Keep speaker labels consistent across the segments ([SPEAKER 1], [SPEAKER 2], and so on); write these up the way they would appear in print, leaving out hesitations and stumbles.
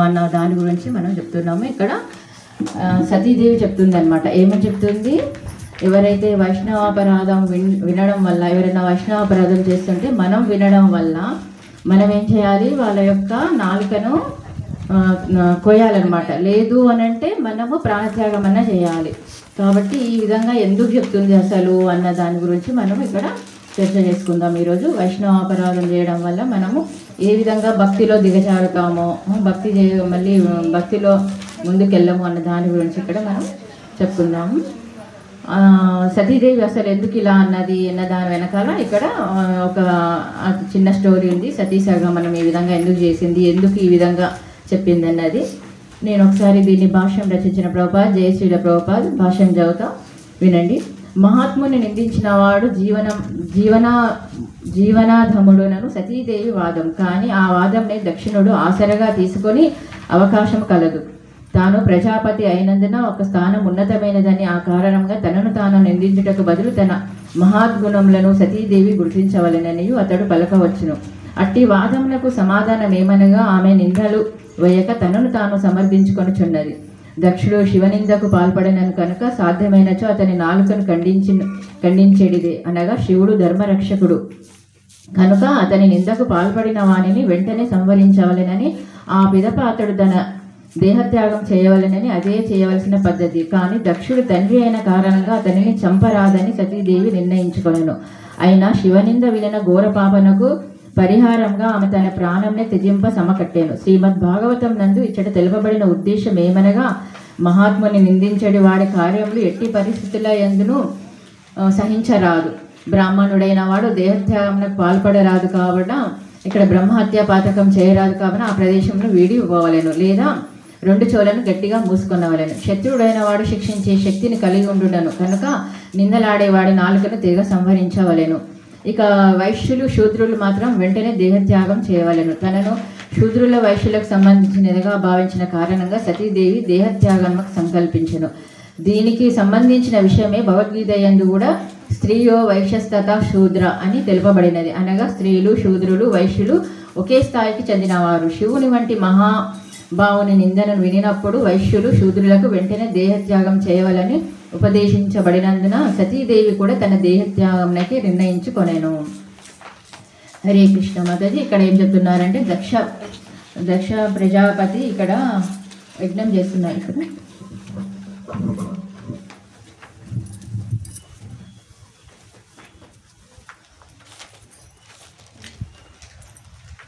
[SPEAKER 1] అన్న దాని గురించి మనం చెప్తున్నాము. ఇక్కడ సతీదేవి చెప్తుంది అనమాట. ఏమని చెప్తుంది? ఎవరైతే వైష్ణవాపరాధం వినడం వల్ల, ఎవరైనా వైష్ణవాపరాధం చేస్తుంటే మనం వినడం వల్ల మనం ఏం చేయాలి? వాళ్ళ యొక్క నాలుకను కోయాలన్నమాట. లేదు అని అంటే మనము ప్రాణత్యాగం అన్న చేయాలి. కాబట్టి ఈ విధంగా ఎందుకు చెప్తుంది అసలు అన్న దాని గురించి మనం ఇక్కడ చర్చ చేసుకుందాం ఈరోజు. వైష్ణవాపరాధం చేయడం వల్ల మనము ఏ విధంగా భక్తిలో దిగజారుతామో, మళ్ళీ భక్తిలో ముందుకెళ్ళము అన్న దాని గురించి ఇక్కడ మనం చెప్పుకుందాము. సతీదేవి అసలు ఎందుకు ఇలా అన్నది అన్న దాని వెనకాల ఇక్కడ ఒక చిన్న స్టోరీ ఉంది. సతీ సగమనం ఈ విధంగా ఎందుకు చేసింది, ఎందుకు ఈ విధంగా చెప్పింది అన్నది నేను ఒకసారి దీన్ని భాష్యం రచించిన ప్రభుపాద్, జయశ్రీల ప్రభుపాద్ భాష్యం చదువుతా, వినండి. మహాత్ముని నిందించిన వాడు జీవనాధముడునను సతీదేవి వాదం. కానీ ఆ వాదంని దక్షిణుడు ఆసరగా తీసుకొని అవకాశం కలదు. తాను ప్రజాపతి అయినందున ఒక స్థానం ఉన్నతమైనదని ఆ కారణంగా తనను తాను నిందించుటకు బదులు తన మహాద్గుణములను సతీదేవి గుర్తించవలెననియు అతడు పలకవచ్చును. అట్టి వాదమునకు సమాధానం ఏమనగా ఆమె నిందలు వేయక తనను తాను సమర్థించుకొనుచున్నది. దక్షుడు శివనిందకు పాల్పడనను కనుక సాధ్యమైనచో అతని నాలుకను ఖండించేడిదే. అనగా శివుడు ధర్మరక్షకుడు కనుక అతని నిందకు పాల్పడిన వానిని వెంటనే సంవరించవలెనని, ఆ పిదప అతడు తన దేహత్యాగం చేయవలెనని అదే చేయవలసిన పద్ధతి. కానీ దక్షుడు తండ్రి అయిన కారణంగా అతనిని చంపరాదని సతీదేవి నిర్ణయించుకొనెను. అయినా శివనింద వినన ఘోర పాపనకు పరిహారంగా ఆమె తన ప్రాణంనే త్యజింప సమకట్టేను. శ్రీమద్ భాగవతం నందు ఇచ్చట తెలుపబడిన ఉద్దేశం ఏమనగా, మహాత్ముని నిందించడి వాడి కార్యములు ఎట్టి పరిస్థితుల యందును సహించరాదు. బ్రాహ్మణుడైన వాడు దేహత్యాగంకు పాల్పడరాదు కాబట్టి ఇక్కడ బ్రహ్మహత్య పాతకం చేయరాదు కాబట్టి ఆ ప్రదేశంలో వీడి పోవలేను, లేదా రెండు చెవులను గట్టిగా మూసుకొనవలేను. శత్రుడైన వాడు శిక్షించే శక్తిని కలిగి ఉండును కనుక నిందలాడేవాడి నాలుకను తిరగ సంహరించవలెను. ఇక వైశ్యులు శూద్రులు మాత్రం వెంటనే దేహత్యాగం చేయవలెను. తనను శూద్రుల వైశ్యులకు సంబంధించినదిగా భావించిన కారణంగా సతీదేవి దేహత్యాగంకు సంకల్పించెను. దీనికి సంబంధించిన విషయమే భగవద్గీత యందు కూడా స్త్రీయో వైశ్యస్తత శూద్ర అని తెలుపబడినది. అనగా స్త్రీలు, శూద్రులు, వైశ్యులు ఒకే స్థాయికి చెందినవారు. శివుని వంటి మహాభావుని నిందనను వినినప్పుడు వైశ్యులు శూద్రులకు వెంటనే దేహత్యాగం చేయవలని ఉపదేశించబడినందున సతీదేవి కూడా తన దేహత్యాగంకి నిర్ణయించుకొనెను. హరే కృష్ణ మాతాజీ. ఇక్కడ ఏం చెప్తున్నారంటే దక్ష ప్రజాపతి ఇక్కడ యజ్ఞం చేస్తున్నారు. ఇక్కడ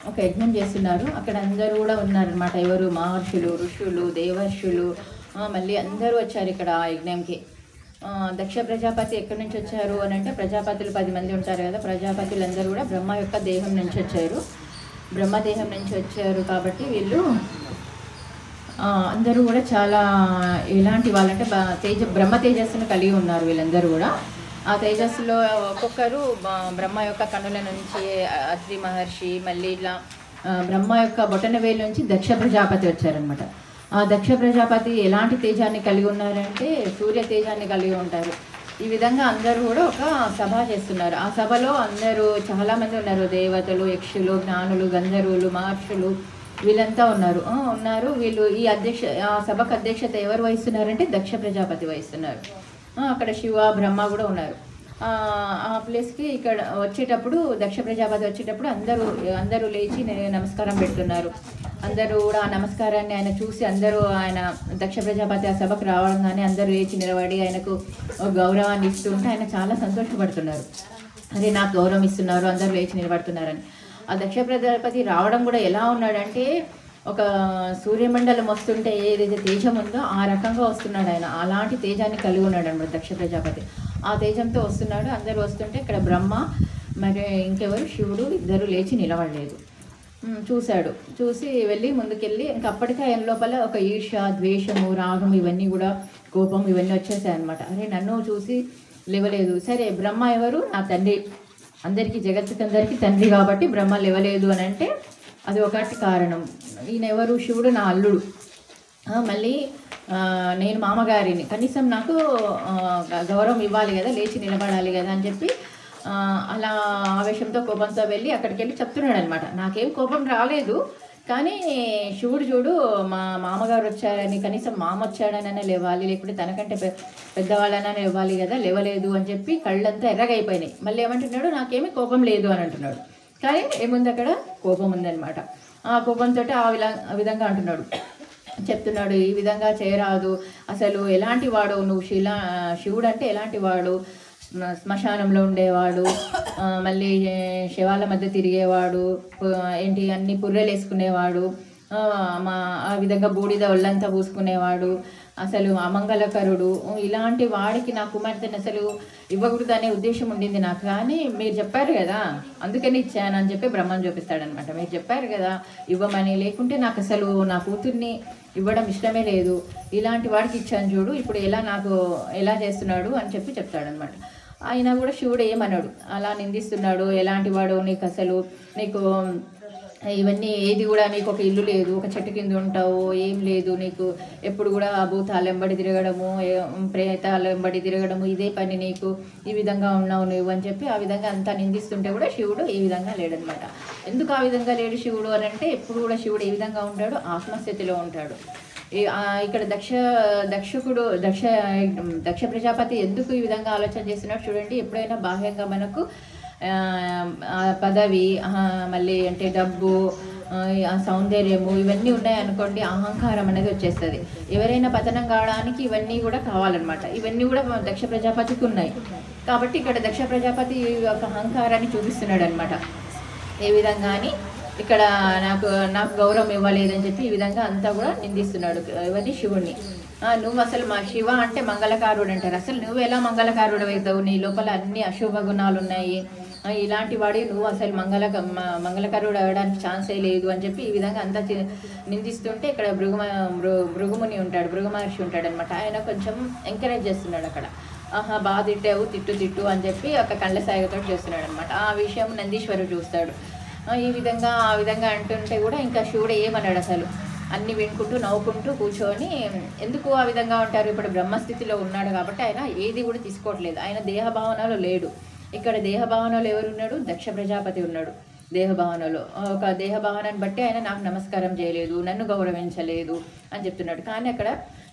[SPEAKER 1] ఒక యజ్ఞం చేస్తున్నారు. అక్కడ అందరూ కూడా ఉన్నారనమాట. ఎవరు? మహర్షులు, ఋషులు, దేవర్షులు, మళ్ళీ అందరూ వచ్చారు ఇక్కడ ఆ యజ్ఞంకి. దక్ష ప్రజాపతి ఎక్కడి నుంచి వచ్చారు అని అంటే, ప్రజాపతులు 10 మంది ఉంటారు కదా, ప్రజాపతులందరూ కూడా బ్రహ్మ యొక్క దేహం నుంచి వచ్చారు. బ్రహ్మదేహం నుంచి వచ్చారు కాబట్టి వీళ్ళు అందరూ కూడా చాలా ఎలాంటి వాళ్ళంటే బ్రహ్మ తేజస్సును కలిగి ఉన్నారు వీళ్ళందరూ కూడా. ఆ తేజస్సులో ఒక్కొక్కరు బ్రహ్మ యొక్క కన్నుల నుంచి అద్రి మహర్షి, మళ్ళీ ఇట్లా బ్రహ్మ యొక్క బొటనవేలు నుంచి దక్ష ప్రజాపతి వచ్చారనమాట. ఆ దక్ష ప్రజాపతి ఎలాంటి తేజాన్ని కలిగి ఉన్నారంటే సూర్య తేజాన్ని కలిగి ఉంటారు. ఈ విధంగా అందరూ కూడా ఒక సభ చేస్తున్నారు. ఆ సభలో అందరూ చాలామంది ఉన్నారు. దేవతలు, యక్షులు, జ్ఞానులు, గంధర్వులు, మహర్షులు వీళ్ళంతా ఉన్నారు. వీళ్ళు ఈ సభకు అధ్యక్షత ఎవరు వహిస్తున్నారంటే దక్ష ప్రజాపతి వహిస్తున్నారు. అక్కడ శివ, బ్రహ్మ కూడా ఉన్నారు. ఆ ప్లేస్కి ఇక్కడ వచ్చేటప్పుడు దక్ష ప్రజాపతి వచ్చేటప్పుడు అందరూ లేచి నమస్కారం పెడుతున్నారు. అందరూ కూడా ఆ నమస్కారాన్ని ఆయన చూసి ఆయన దక్ష ప్రజాపతి ఆ సభకు రావడంగానే అందరూ లేచి నిలబడి ఆయనకు గౌరవాన్ని ఇస్తుంటే ఆయన చాలా సంతోషపడుతున్నారు. అదే నాకు గౌరవం ఇస్తున్నారు, అందరూ లేచి నిలబడుతున్నారని. ఆ దక్ష ప్రజాపతి రావడం కూడా ఎలా ఉన్నాడంటే, ఒక సూర్యమండలం వస్తుంటే ఏదైతే తేజం ఉందో ఆ రకంగా వస్తున్నాడు ఆయన. అలాంటి తేజాన్ని కలిగి ఉన్నాడు అన్నమాట దక్ష ప్రజాపతి. ఆ తేజంతో వస్తున్నాడు. అందరూ వస్తుంటే ఇక్కడ బ్రహ్మ మరి ఇంకెవరు శివుడు ఇద్దరు లేచి నిలబడలేదు. చూసి వెళ్ళి ముందుకెళ్ళి ఇంకా అప్పటికే ఆయన లోపల ఒక ఈర్ష్య, ద్వేషము, రాగం ఇవన్నీ కూడా, కోపం ఇవన్నీ వచ్చేసాయి అనమాట. అరే నన్ను చూసి లేవలేదు, సరే బ్రహ్మ ఎవరు? నా తండ్రి, అందరికీ జగత్తుకందరికీ తండ్రి కాబట్టి బ్రహ్మ లేవలేదు అని అంటే అది ఒకటి కారణం. ఈయన ఎవరు? శివుడు నా అల్లుడు, మళ్ళీ నేను మామగారిని, కనీసం నాకు గౌరవం ఇవ్వాలి కదా, లేచి నిలబడాలి కదా అని చెప్పి అలా ఆవేశంతో కోపంతో వెళ్ళి అక్కడికి వెళ్ళి చెప్తున్నాడు అనమాట. నాకేం కోపం రాలేదు, కానీ శివుడు చూడు మా మామగారు వచ్చారని, కనీసం మామ వచ్చాడనైనా లేవాలి, లేకుంటే తనకంటే పెద్దవాళ్ళనైనా లేవాలి కదా, లేవలేదు అని చెప్పి కళ్ళంతా ఎర్రగైపోయినాయి. మళ్ళీ ఏమంటున్నాడు, నాకేమీ కోపం లేదు అని అంటున్నాడు. కానీ ఏముంది అక్కడ, కోపం ఉందన్నమాట. ఆ కోపంతో ఆ విధంగా అంటున్నాడు, చెప్తున్నాడు, ఈ విధంగా చేయరాదు, అసలు ఎలాంటి వాడు నువ్వు, శివుడు అంటే ఎలాంటి వాడు, శ్మశానంలో ఉండేవాడు, మళ్ళీ శవాల మధ్య తిరిగేవాడు, ఏంటి అన్ని పుర్రెలు వేసుకునేవాడు, ఆ విధంగా బూడిద ఒళ్ళంతా పూసుకునేవాడు, అసలు అమంగళకరుడు, ఇలాంటి వాడికి నా కుమార్తెని అసలు ఇవ్వకూడదు అనే ఉద్దేశం ఉండింది నాకు. కానీ మీరు చెప్పారు కదా అందుకని ఇచ్చాను అని చెప్పి బ్రహ్మను చూపిస్తాడనమాట. మీరు చెప్పారు కదా ఇవ్వమని, లేకుంటే నాకు అసలు నా కూతుర్ని ఇవ్వడం ఇష్టమే లేదు, ఇలాంటి వాడికి ఇచ్చాను చూడు, ఇప్పుడు ఎలా చేస్తున్నాడు అని చెప్పి చెప్తాడనమాట. అయినా కూడా శివుడు ఏమన్నాడు, అలా నిందిస్తున్నాడు, ఎలాంటి వాడు, నీకు అసలు నీకు ఇవన్నీ ఏది కూడా, నీకు ఒక ఇల్లు లేదు, ఒక చెట్టు కింద ఉంటావు, ఏం లేదు నీకు, ఎప్పుడు కూడా భూతాలు వెంబడి తిరగడము, ప్రేతాలు వెంబడి తిరగడము, ఇదే పని నీకు, ఈ విధంగా ఉన్నావు నువ్వు అని చెప్పి ఆ విధంగా అంతా నిందిస్తుంటే కూడా శివుడు ఈ విధంగా లేడనమాట. ఎందుకు ఆ విధంగా లేడు శివుడు అని అంటే, ఎప్పుడు కూడా శివుడు ఏ విధంగా ఉంటాడు, ఆత్మస్థితిలో ఉంటాడు. ఇక్కడ దక్ష ప్రజాపతి ఎందుకు ఈ విధంగా ఆలోచన చేస్తున్నాడు చూడండి. ఎప్పుడైనా బాహ్యంగా మనకు పదవి, మళ్ళీ అంటే డబ్బు, సౌందర్యము, ఇవన్నీ ఉన్నాయనుకోండి, అహంకారం అనేది వచ్చేస్తుంది. ఎవరైనా పతనం కావడానికి ఇవన్నీ కూడా కావాలన్నమాట. ఇవన్నీ కూడా దక్ష ప్రజాపతికి ఉన్నాయి. కాబట్టి ఇక్కడ దక్ష ప్రజాపతి ఒక అహంకారాన్ని చూపిస్తున్నాడు అనమాట. ఏ విధంగా అని ఇక్కడ నాకు గౌరవం ఇవ్వలేదని చెప్పి ఈ విధంగా అంతా కూడా నిందిస్తున్నాడు ఎవరిని, శివుణ్ణి. నువ్వు అసలు మా శివ అంటే మంగళకారుడు అంటారు, అసలు నువ్వు ఎలా మంగళకారుడు అవుతావు, నీ లోపల అన్ని అశుభ గుణాలు ఉన్నాయి, ఇలాంటి వాడి నువ్వు అసలు మంగళకారుడు అవ్వడానికి ఛాన్సే లేదు అని చెప్పి ఈ విధంగా అంతా నిందిస్తుంటే ఇక్కడ భృగుముని ఉంటాడు, భృగు మహర్షి ఉంటాడు అనమాట. ఆయన కొంచెం ఎంకరేజ్ చేస్తున్నాడు అక్కడ. బాగా తిట్టావు, తిట్టు అని చెప్పి ఒక కళ్ళ సాయతో చేస్తున్నాడు అనమాట. ఆ విషయం నందీశ్వరుడు చూస్తాడు. ఆ విధంగా అంటుంటే కూడా ఇంకా శివుడు ఏమన్నాడు, అసలు అన్ని వినుకుంటూ నవ్వుకుంటూ కూర్చొని, ఎందుకు ఆ విధంగా ఉంటారు, ఇప్పుడు బ్రహ్మస్థితిలో ఉన్నాడు కాబట్టి ఆయన ఏది కూడా తీసుకోవట్లేదు, ఆయన దేహభావనలో లేడు. ఇక్కడ దేహభావనలో ఎవరున్నాడు, దక్ష ప్రజాపతి ఉన్నాడు. దేహభావనలో ఒక దేహభావనాన్ని బట్టి ఆయన నాకు నమస్కారం చేయలేదు, నన్ను గౌరవించలేదు అని చెప్తున్నాడు. కానీ అక్కడ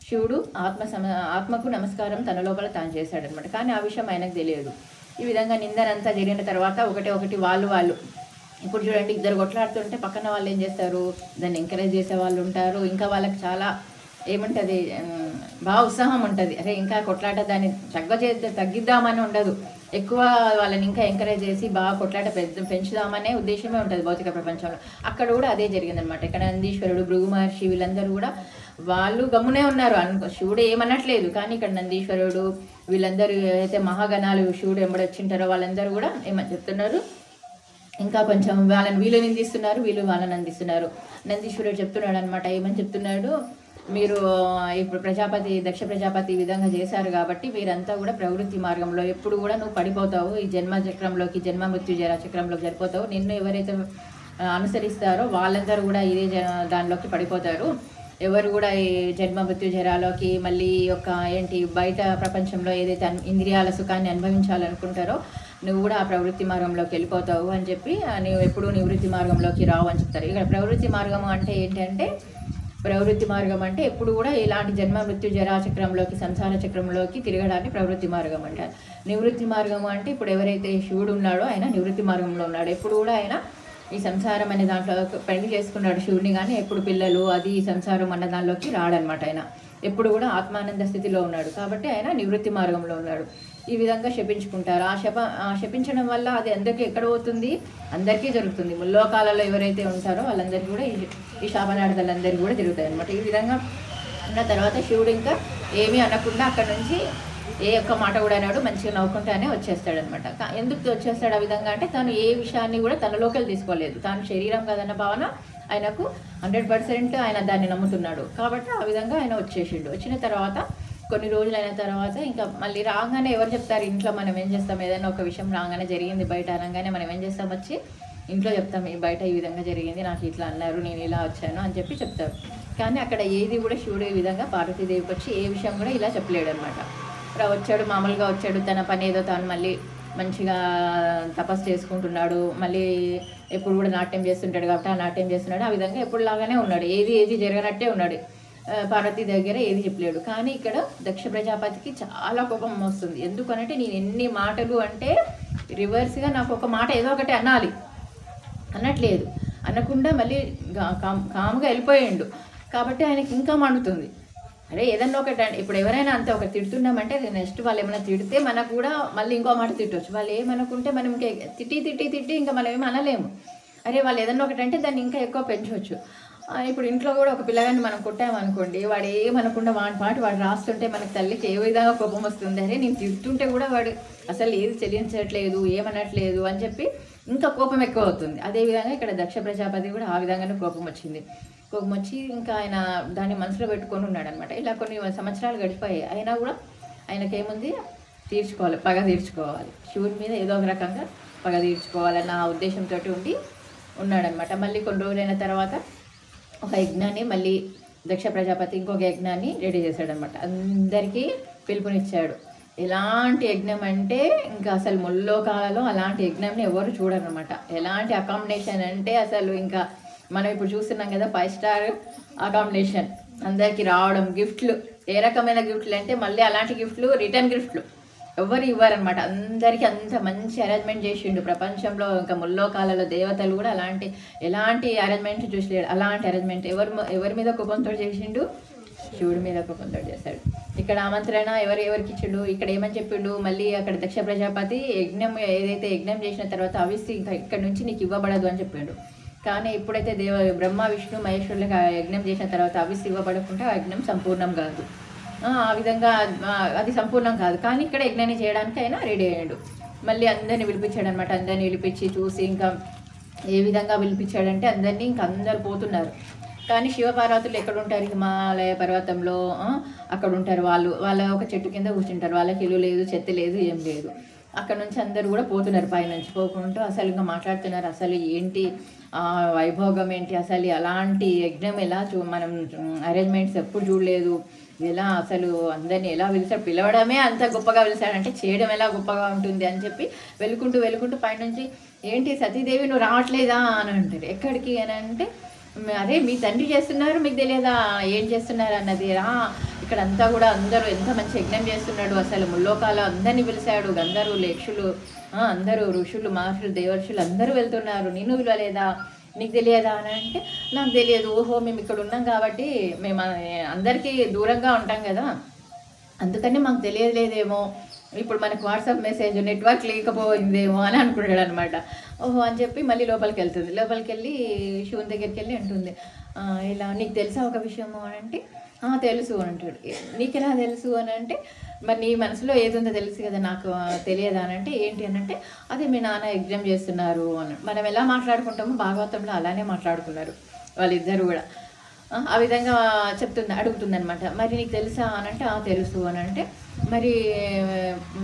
[SPEAKER 1] శివుడు ఆత్మకు నమస్కారం తన లోపల తాను చేశాడనమాట. కానీ ఆ విషయం ఆయనకు తెలియదు. ఈ విధంగా నిందనంతా జరిగిన తర్వాత ఒకటి వాళ్ళు ఇప్పుడు చూడండి, ఇద్దరు కొట్లాడుతుంటే పక్కన వాళ్ళు ఏం చేస్తారు, దాన్ని ఎంకరేజ్ చేసే వాళ్ళు ఉంటారు. ఇంకా వాళ్ళకి చాలా ఏముంటుంది, బాగా ఉత్సాహం ఉంటుంది, అరే ఇంకా కొట్లాట దాన్ని తగ్గిద్దామని ఉండదు, ఎక్కువ వాళ్ళని ఇంకా ఎంకరేజ్ చేసి బాగా కొట్లాట పెంచుదామనే ఉద్దేశమే ఉంటుంది భౌతిక ప్రపంచంలో. అక్కడ కూడా అదే జరిగిందనమాట. ఇక్కడ నందీశ్వరుడు, భృగు మహర్షి వీళ్ళందరూ కూడా వాళ్ళు గమ్మునే ఉన్నారు, శివుడు ఏమనట్లేదు. కానీ ఇక్కడ నందీశ్వరుడు వీళ్ళందరూ అయితే మహాగణాలు శివుడు ఎంబడొచ్చింటారో వాళ్ళందరూ కూడా ఏమని చెప్తున్నారు, ఇంకా కొంచెం వీళ్ళు నిందిస్తున్నారు, వీళ్ళు వాళ్ళని అందిస్తున్నారు. నందీశ్వరుడు చెప్తున్నాడు అనమాట. ఏమని చెప్తున్నాడు, మీరు ఇప్పుడు దక్ష ప్రజాపతి ఈ విధంగా చేశారు కాబట్టి మీరంతా కూడా ప్రవృత్తి మార్గంలో ఎప్పుడు కూడా నువ్వు పడిపోతావు, ఈ జన్మ మృత్యు జరా చక్రంలోకి సరిపోతావు. నిన్ను ఎవరైతే అనుసరిస్తారో వాళ్ళందరూ కూడా ఇదే దానిలోకి పడిపోతారు. ఎవరు కూడా ఈ జన్మ మృత్యు జరాలోకి మళ్ళీ బయట ప్రపంచంలో ఏదైతే ఇంద్రియాల సుఖాన్ని అనుభవించాలనుకుంటారో నువ్వు కూడా ఆ ప్రవృత్తి మార్గంలోకి వెళ్ళిపోతావు అని చెప్పి, నువ్వు ఎప్పుడూ నివృత్తి మార్గంలోకి రావు అని చెప్తారు. ఇక్కడ ప్రవృత్తి మార్గం అంటే ఏంటంటే, ప్రవృత్తి మార్గం అంటే ఎప్పుడు కూడా ఇలాంటి జన్మ మృత్యు జరా చక్రంలోకి, సంసార చక్రంలోకి తిరగడాన్ని ప్రవృత్తి మార్గం అంటారు. నివృత్తి మార్గం అంటే ఇప్పుడు ఎవరైతే శివుడు ఉన్నాడో ఆయన నివృత్తి మార్గంలో ఉన్నాడు. ఎప్పుడు కూడా ఆయన ఈ సంసారం అనే దాంట్లో పెళ్లి చేసుకున్నాడు శివుడిని, కానీ ఎప్పుడు పిల్లలు అది సంసారం అన్న దానిలోకి రాడనమాట. ఆయన ఎప్పుడు కూడా ఆత్మానంద స్థితిలో ఉన్నాడు కాబట్టి ఆయన నివృత్తి మార్గంలో ఉన్నాడు. ఈ విధంగా శపించుకుంటారు. ఆ శపించడం వల్ల అది అందరికీ ఎక్కడ పోతుంది, అందరికీ జరుగుతుంది. ముల్లోకాలలో ఎవరైతే ఉంటారో వాళ్ళందరికీ కూడా ఈ శాపనార్థాలందరికీ కూడా జరుగుతాయి అనమాట. ఈ విధంగా ఉన్న తర్వాత శివుడు ఇంకా ఏమీ అనకుండా అక్కడ నుంచి ఏ ఒక్క మాట కూడా అన్నాడు, మంచిగా నవ్వుకుంటానే వచ్చేస్తాడనమాట. ఎందుకు వచ్చేస్తాడు ఆ విధంగా అంటే, తాను ఏ విషయాన్ని కూడా తనలోకి తీసుకోలేదు. తాను శరీరం కదన్న భావన ఆయనకు 100% ఆయన దాన్ని నమ్ముతున్నాడు కాబట్టి ఆ విధంగా ఆయన వచ్చేసిండు. వచ్చిన తర్వాత కొన్ని రోజులు అయిన తర్వాత ఇంకా మళ్ళీ రాగానే ఎవరు చెప్తారు, ఇంట్లో మనం ఏం చేస్తాం, ఏదైనా ఒక విషయం రాగానే జరిగింది బయట అనగానే మనం ఏం చేస్తాం, వచ్చి ఇంట్లో చెప్తాం, బయట ఈ విధంగా జరిగింది, నాకు ఇట్లా అన్నారు, నేను ఇలా వచ్చాను అని చెప్పి చెప్తారు. కానీ అక్కడ ఏది కూడా శివుడు ఈ విధంగా పార్వతీదేవికి వచ్చి ఏ విషయం కూడా ఇలా చెప్పలేడు అనమాట. వచ్చాడు, మామూలుగా వచ్చాడు, తన పని ఏదో తాను మళ్ళీ మంచిగా తపస్సు చేసుకుంటున్నాడు, మళ్ళీ ఎప్పుడు కూడా నాట్యం చేస్తుంటాడు కాబట్టి ఆ నాట్యం చేస్తున్నాడు. ఆ విధంగా ఎప్పుడులాగానే ఉన్నాడు, ఏది జరగనట్టే ఉన్నాడు. పార్వతి దగ్గర ఏది చెప్పలేడు. కానీ ఇక్కడ దక్ష ప్రజాపతికి చాలా కోపం వస్తుంది. ఎందుకనంటే నేను ఎన్ని మాటలు అంటే రివర్స్గా నాకు ఒక మాట ఏదో ఒకటి అనాలి అనట్లేదు, అనకుండా మళ్ళీ కాముగా వెళ్ళిపోయిండు. కాబట్టి ఆయనకి ఇంకా మండుతుంది. అరే ఏదన్నా ఒకటి ఇప్పుడు ఎవరైనా అంతే ఒకటి తిడుతున్నామంటే నెక్స్ట్ వాళ్ళు ఏమైనా తిడితే మనకు కూడా మళ్ళీ ఇంకో మాట తిట్టవచ్చు. వాళ్ళు ఏమనుకుంటే మనం ఇంకా తిట్టి ఇంకా మనం ఏమి అనలేము. అరే వాళ్ళు ఏదన్నా ఒకటి అంటే దాన్ని ఇంకా ఎక్కువ పెంచవచ్చు. ఇప్పుడు ఇంట్లో కూడా ఒక పిల్లగాన్ని మనం కొట్టామనుకోండి, వాడు ఏమనకుండా వాడి వాడు రాస్తుంటే మనకు తల్లికి ఏ విధంగా కోపం వస్తుంది. అరే నేను తిడుతుంటే కూడా వాడు అసలు ఏది చెల్లించట్లేదు, ఏమనట్లేదు అని చెప్పి ఇంకా కోపం ఎక్కువ అవుతుంది. అదేవిధంగా ఇక్కడ దక్ష ప్రజాపతి కూడా ఆ విధంగానే కోపం వచ్చింది. కోపం వచ్చి ఇంకా ఆయన దాన్ని మనసులో పెట్టుకొని ఉన్నాడు అనమాట. ఇలా కొన్ని సంవత్సరాలు గడిచిపోయాయి. అయినా కూడా ఆయనకేముంది, తీర్చుకోవాలి, పగ తీర్చుకోవాలి, శివుని మీద ఏదో ఒక రకంగా పగ తీర్చుకోవాలన్న ఉద్దేశంతో ఉన్నాడనమాట. మళ్ళీ కొన్ని రోజులైన తర్వాత ఒక యజ్ఞాన్ని మళ్ళీ దక్ష ప్రజాపతి ఇంకొక యజ్ఞాన్ని రెడీ చేశాడనమాట. అందరికీ పిలుపునిచ్చాడు. ఎలాంటి యజ్ఞం అంటే ఇంకా అసలు ముల్లోకాలలో అలాంటి యజ్ఞంని ఎవరు చూడరనమాట. ఎలాంటి అకామిడేషన్ అంటే అసలు ఇంకా మనం ఇప్పుడు చూస్తున్నాం కదా 5 స్టార్ అకామిడేషన్, అందరికీ రావడం, గిఫ్ట్లు, ఏ రకమైన గిఫ్ట్లు అంటే మళ్ళీ అలాంటి గిఫ్ట్లు రిటర్న్ గిఫ్ట్లు ఎవరు ఇవ్వరనమాట. అందరికీ అంత మంచి అరేంజ్మెంట్ చేసిండు. ప్రపంచంలో ఇంకా ముల్లోకాలలో దేవతలు కూడా ఎలాంటి అరేంజ్మెంట్ చూసలేడు. అలాంటి అరేంజ్మెంట్ ఎవరి మీద కోపంతో చేసిండు, శివుడి మీద కోపంతో చేశాడు. ఇక్కడ ఆమంత్రణ ఎవరికి ఇచ్చిండు, ఇక్కడ ఏమని చెప్పిండు, మళ్ళీ అక్కడ దక్ష ప్రజాపతి ఏదైతే యజ్ఞం చేసిన తర్వాత అవిసి ఇంకా ఇక్కడ నుంచి నీకు ఇవ్వబడదు అని చెప్పిండు. కానీ ఎప్పుడైతే బ్రహ్మ విష్ణు మహేశ్వరులకు యజ్ఞం చేసిన తర్వాత అవిసి ఇవ్వబడకుండా ఆ యజ్ఞం సంపూర్ణం కాదు. ఆ విధంగా అది సంపూర్ణం కాదు. కానీ ఇక్కడ యజ్ఞాన్ని చేయడానికి అయినా రెడీ అయ్యాడు. మళ్ళీ అందరిని పిలిపించాడు అనమాట. అందరిని పిలిపించి చూసి ఇంకా ఏ విధంగా పిలిపించాడంటే అందరినీ ఇంకా అందరు పోతున్నారు. కానీ శివపార్వతులు ఎక్కడ ఉంటారు, హిమాలయ పర్వతంలో అక్కడ ఉంటారు. వాళ్ళ ఒక చెట్టు కింద కూర్చుంటారు. వాళ్ళకి ఇల్లు లేదు, చెత్త లేదు, ఏం లేదు. అక్కడ నుంచి అందరూ కూడా పోతున్నారు, పైనుంచి పోకుంటూ అసలు ఇంకా మాట్లాడుతున్నారు. అసలు ఏంటి వైభోగం ఏంటి, అసలు అలాంటి యజ్ఞం ఎలా మనం అరేంజ్మెంట్స్ ఎప్పుడు చూడలేదు, ఎలా అసలు అందరినీ ఎలా పిలవడమే అంత గొప్పగా పిలిచాడంటే చేయడం ఎలా గొప్పగా ఉంటుంది అని చెప్పి వెళ్కుంటూ పైనుంచి ఏంటి సతీదేవి నువ్వు రావట్లేదా అని అంటారు. ఎక్కడికి అని అంటే అదే మీ తండ్రి చేస్తున్నారు, మీకు తెలియదా ఏం చేస్తున్నారు అన్నది. ఇక్కడ అంతా కూడా అందరూ ఎంత మంచి యజ్ఞం చేస్తున్నాడు, అసలు ముల్లోకాలు అందరినీ పిలిచాడు, గంధర్వులు యక్షులు అందరూ ఋషులు మహర్షులు దేవర్షులు అందరూ వెళ్తున్నారు, నిన్ను పిలవలేదా, నీకు తెలియదా అని అంటే నాకు తెలియదు. ఓహో మేము ఇక్కడ ఉన్నాం కాబట్టి మేము అందరికీ దూరంగా ఉంటాం కదా, అందుకని మాకు తెలియలేదేమో, ఇప్పుడు మనకు వాట్సాప్ మెసేజ్ నెట్వర్క్ లేకపోయిందేమో అని అనుకున్నాడు అనమాట. ఓహో అని చెప్పి మళ్ళీ లోపలికి వెళ్తుంది. లోపలికి వెళ్ళి శివుని దగ్గరికి వెళ్ళి అంటుంది, ఇలా నీకు తెలుసా ఒక విషయము అని అంటే తెలుసు అని అంటాడు. నీకు ఎలా తెలుసు అని అంటే మరి నీ మనసులో ఏది ఉందో తెలుసు కదా, నాకు తెలియదా అని అంటే ఏంటి అని అంటే అదే మీ నాన్న యజ్ఞం చేస్తున్నారు అని. మనం ఎలా మాట్లాడుకుంటామో భాగవతంలో అలానే మాట్లాడుకున్నారు వాళ్ళిద్దరు కూడా. ఆ విధంగా అడుగుతుంది అనమాట. మరి నీకు తెలుసా అని అంటే తెలుసు అని అంటే మరి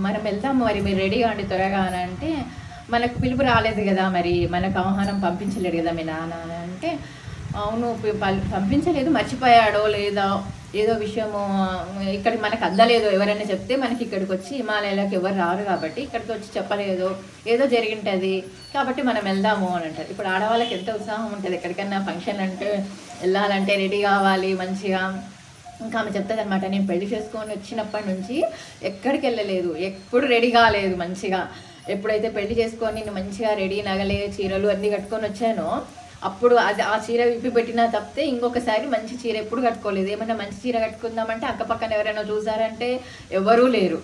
[SPEAKER 1] మనం వెళ్తాము, మరి మీరు రెడీగా అండి త్వరగా అని అంటే మనకు పిలుపు రాలేదు కదా, మరి మనకు ఆహ్వానం పంపించలేడు కదా మీ నాన్న అని అంటే అవును పంపించలేదు, మర్చిపోయాడో లేదా ఏదో విషయము ఇక్కడికి మనకు అందలేదు, ఎవరైనా చెప్తే మనకి ఇక్కడికి వచ్చి హిమాలయాలకు ఎవరు రారు కాబట్టి ఇక్కడికి వచ్చి చెప్పలేదు, ఏదో జరిగింటుంది కాబట్టి మనం వెళ్దాము అని అంటారు. ఇప్పుడు ఆడవాళ్ళకి ఎంత ఉత్సాహం ఉంటుంది, ఎక్కడికన్నా ఫంక్షన్ అంటే వెళ్ళాలంటే రెడీ కావాలి మంచిగా. ఇంకా ఆమె చెప్తుంది అనమాట, నేను పెళ్లి చేసుకొని వచ్చినప్పటి నుంచి ఎక్కడికి వెళ్ళలేదు, ఎప్పుడు రెడీ కాలేదు మంచిగా. ఎప్పుడైతే పెళ్లి చేసుకొని నేను మంచిగా రెడీ నగలే చీరలు అన్నీ కట్టుకొని వచ్చానో అప్పుడు ఆ చీర విప్పి పెట్టినా తప్పితే ఇంకొకసారి మంచి చీర ఎప్పుడు కట్టుకోలేదు. ఏమన్నా మంచి చీర కట్టుకుందామంటే అక్కపక్కన ఎవరైనా చూసారంటే ఎవరూ లేరు,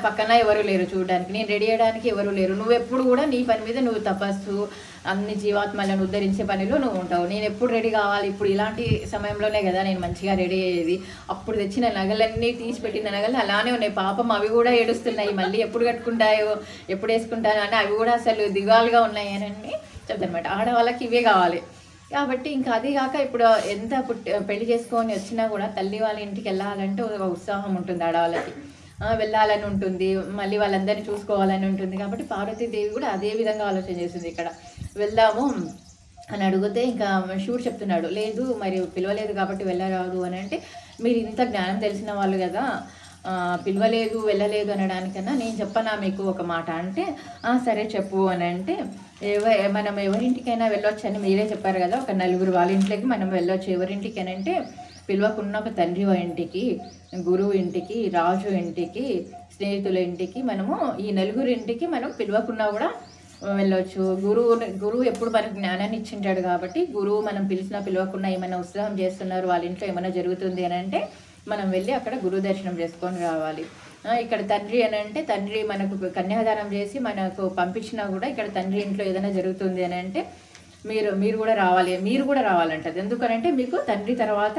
[SPEAKER 1] పక్కన ఎవరు లేరు చూడడానికి, నేను రెడీ అయ్యడానికి ఎవరు లేరు. నువ్వు ఎప్పుడు కూడా నీ పని మీద నువ్వు తపస్సు అన్ని జీవాత్మలను ఉద్ధరించే పనిలో నువ్వు ఉంటావు. నేను ఎప్పుడు రెడీ కావాలి, ఇప్పుడు ఇలాంటి సమయంలోనే కదా నేను మంచిగా రెడీ అయ్యేది. అప్పుడు తెచ్చిన నగలన్నీ తీసి పెట్టిన నగలు అలానే ఉన్నాయి, పాపం అవి కూడా ఏడుస్తున్నాయి, మళ్ళీ ఎప్పుడు కట్టుకుంటాయో ఎప్పుడు వేసుకుంటానో అని అవి కూడా అసలు దిగాలుగా ఉన్నాయి అని చెప్తానమాట. ఆడవాళ్ళకి ఇవే కావాలి కాబట్టి ఇంకా అది కాక ఇప్పుడు ఎంత పెళ్లి చేసుకొని వచ్చినా కూడా తల్లి వాళ్ళ ఇంటికి వెళ్ళాలంటే ఒక ఉత్సాహం ఉంటుంది, ఆడవాళ్ళకి వెళ్ళాలని ఉంటుంది, మళ్ళీ వాళ్ళందరినీ చూసుకోవాలని ఉంటుంది. కాబట్టి పార్వతీదేవి కూడా అదే విధంగా ఆలోచన చేస్తుంది. ఇక్కడ వెళ్దాము అని అడిగితే ఇంకా శివుడు చెప్తున్నాడు, లేదు మరి పిలవలేదు కాబట్టి వెళ్ళరాదు అని అంటే మీరు ఇంత జ్ఞానం తెలిసిన వాళ్ళు కదా, పిలవలేదు వెళ్ళలేదు అనడానికన్నా నేను చెప్పనా మీకు ఒక మాట అంటే, సరే చెప్పు అని అంటే, మనం ఎవరింటికైనా వెళ్ళొచ్చని మీరే చెప్పారు కదా, ఒక నలుగురు వాళ్ళ ఇంట్లోకి మనం వెళ్ళొచ్చు ఎవరింటికి అని అంటే, పిలవకున్న ఒక తండ్రి ఇంటికి, గురువు ఇంటికి, రాజు ఇంటికి, స్నేహితుల ఇంటికి, మనము ఈ నలుగురు ఇంటికి మనం పిలవకున్నా కూడా వెళ్ళొచ్చు. గురువు ఎప్పుడు మనకు జ్ఞానాన్ని ఇచ్చింటాడు కాబట్టి, గురువు మనం పిలిచినా పిలవకుండా ఏమైనా ఉత్సాహం చేస్తున్నారు, వాళ్ళ ఇంట్లో ఏమైనా జరుగుతుంది అని అంటే మనం వెళ్ళి అక్కడ గురువు దర్శనం చేసుకొని రావాలి. ఇక్కడ తండ్రి అని అంటే, తండ్రి మనకు కన్యాదానం చేసి మనకు పంపించినా కూడా ఇక్కడ తండ్రి ఇంట్లో ఏదైనా జరుగుతుంది అని అంటే మీరు కూడా రావాలి, మీరు కూడా రావాలంటది. ఎందుకనంటే మీకు తండ్రి తర్వాత,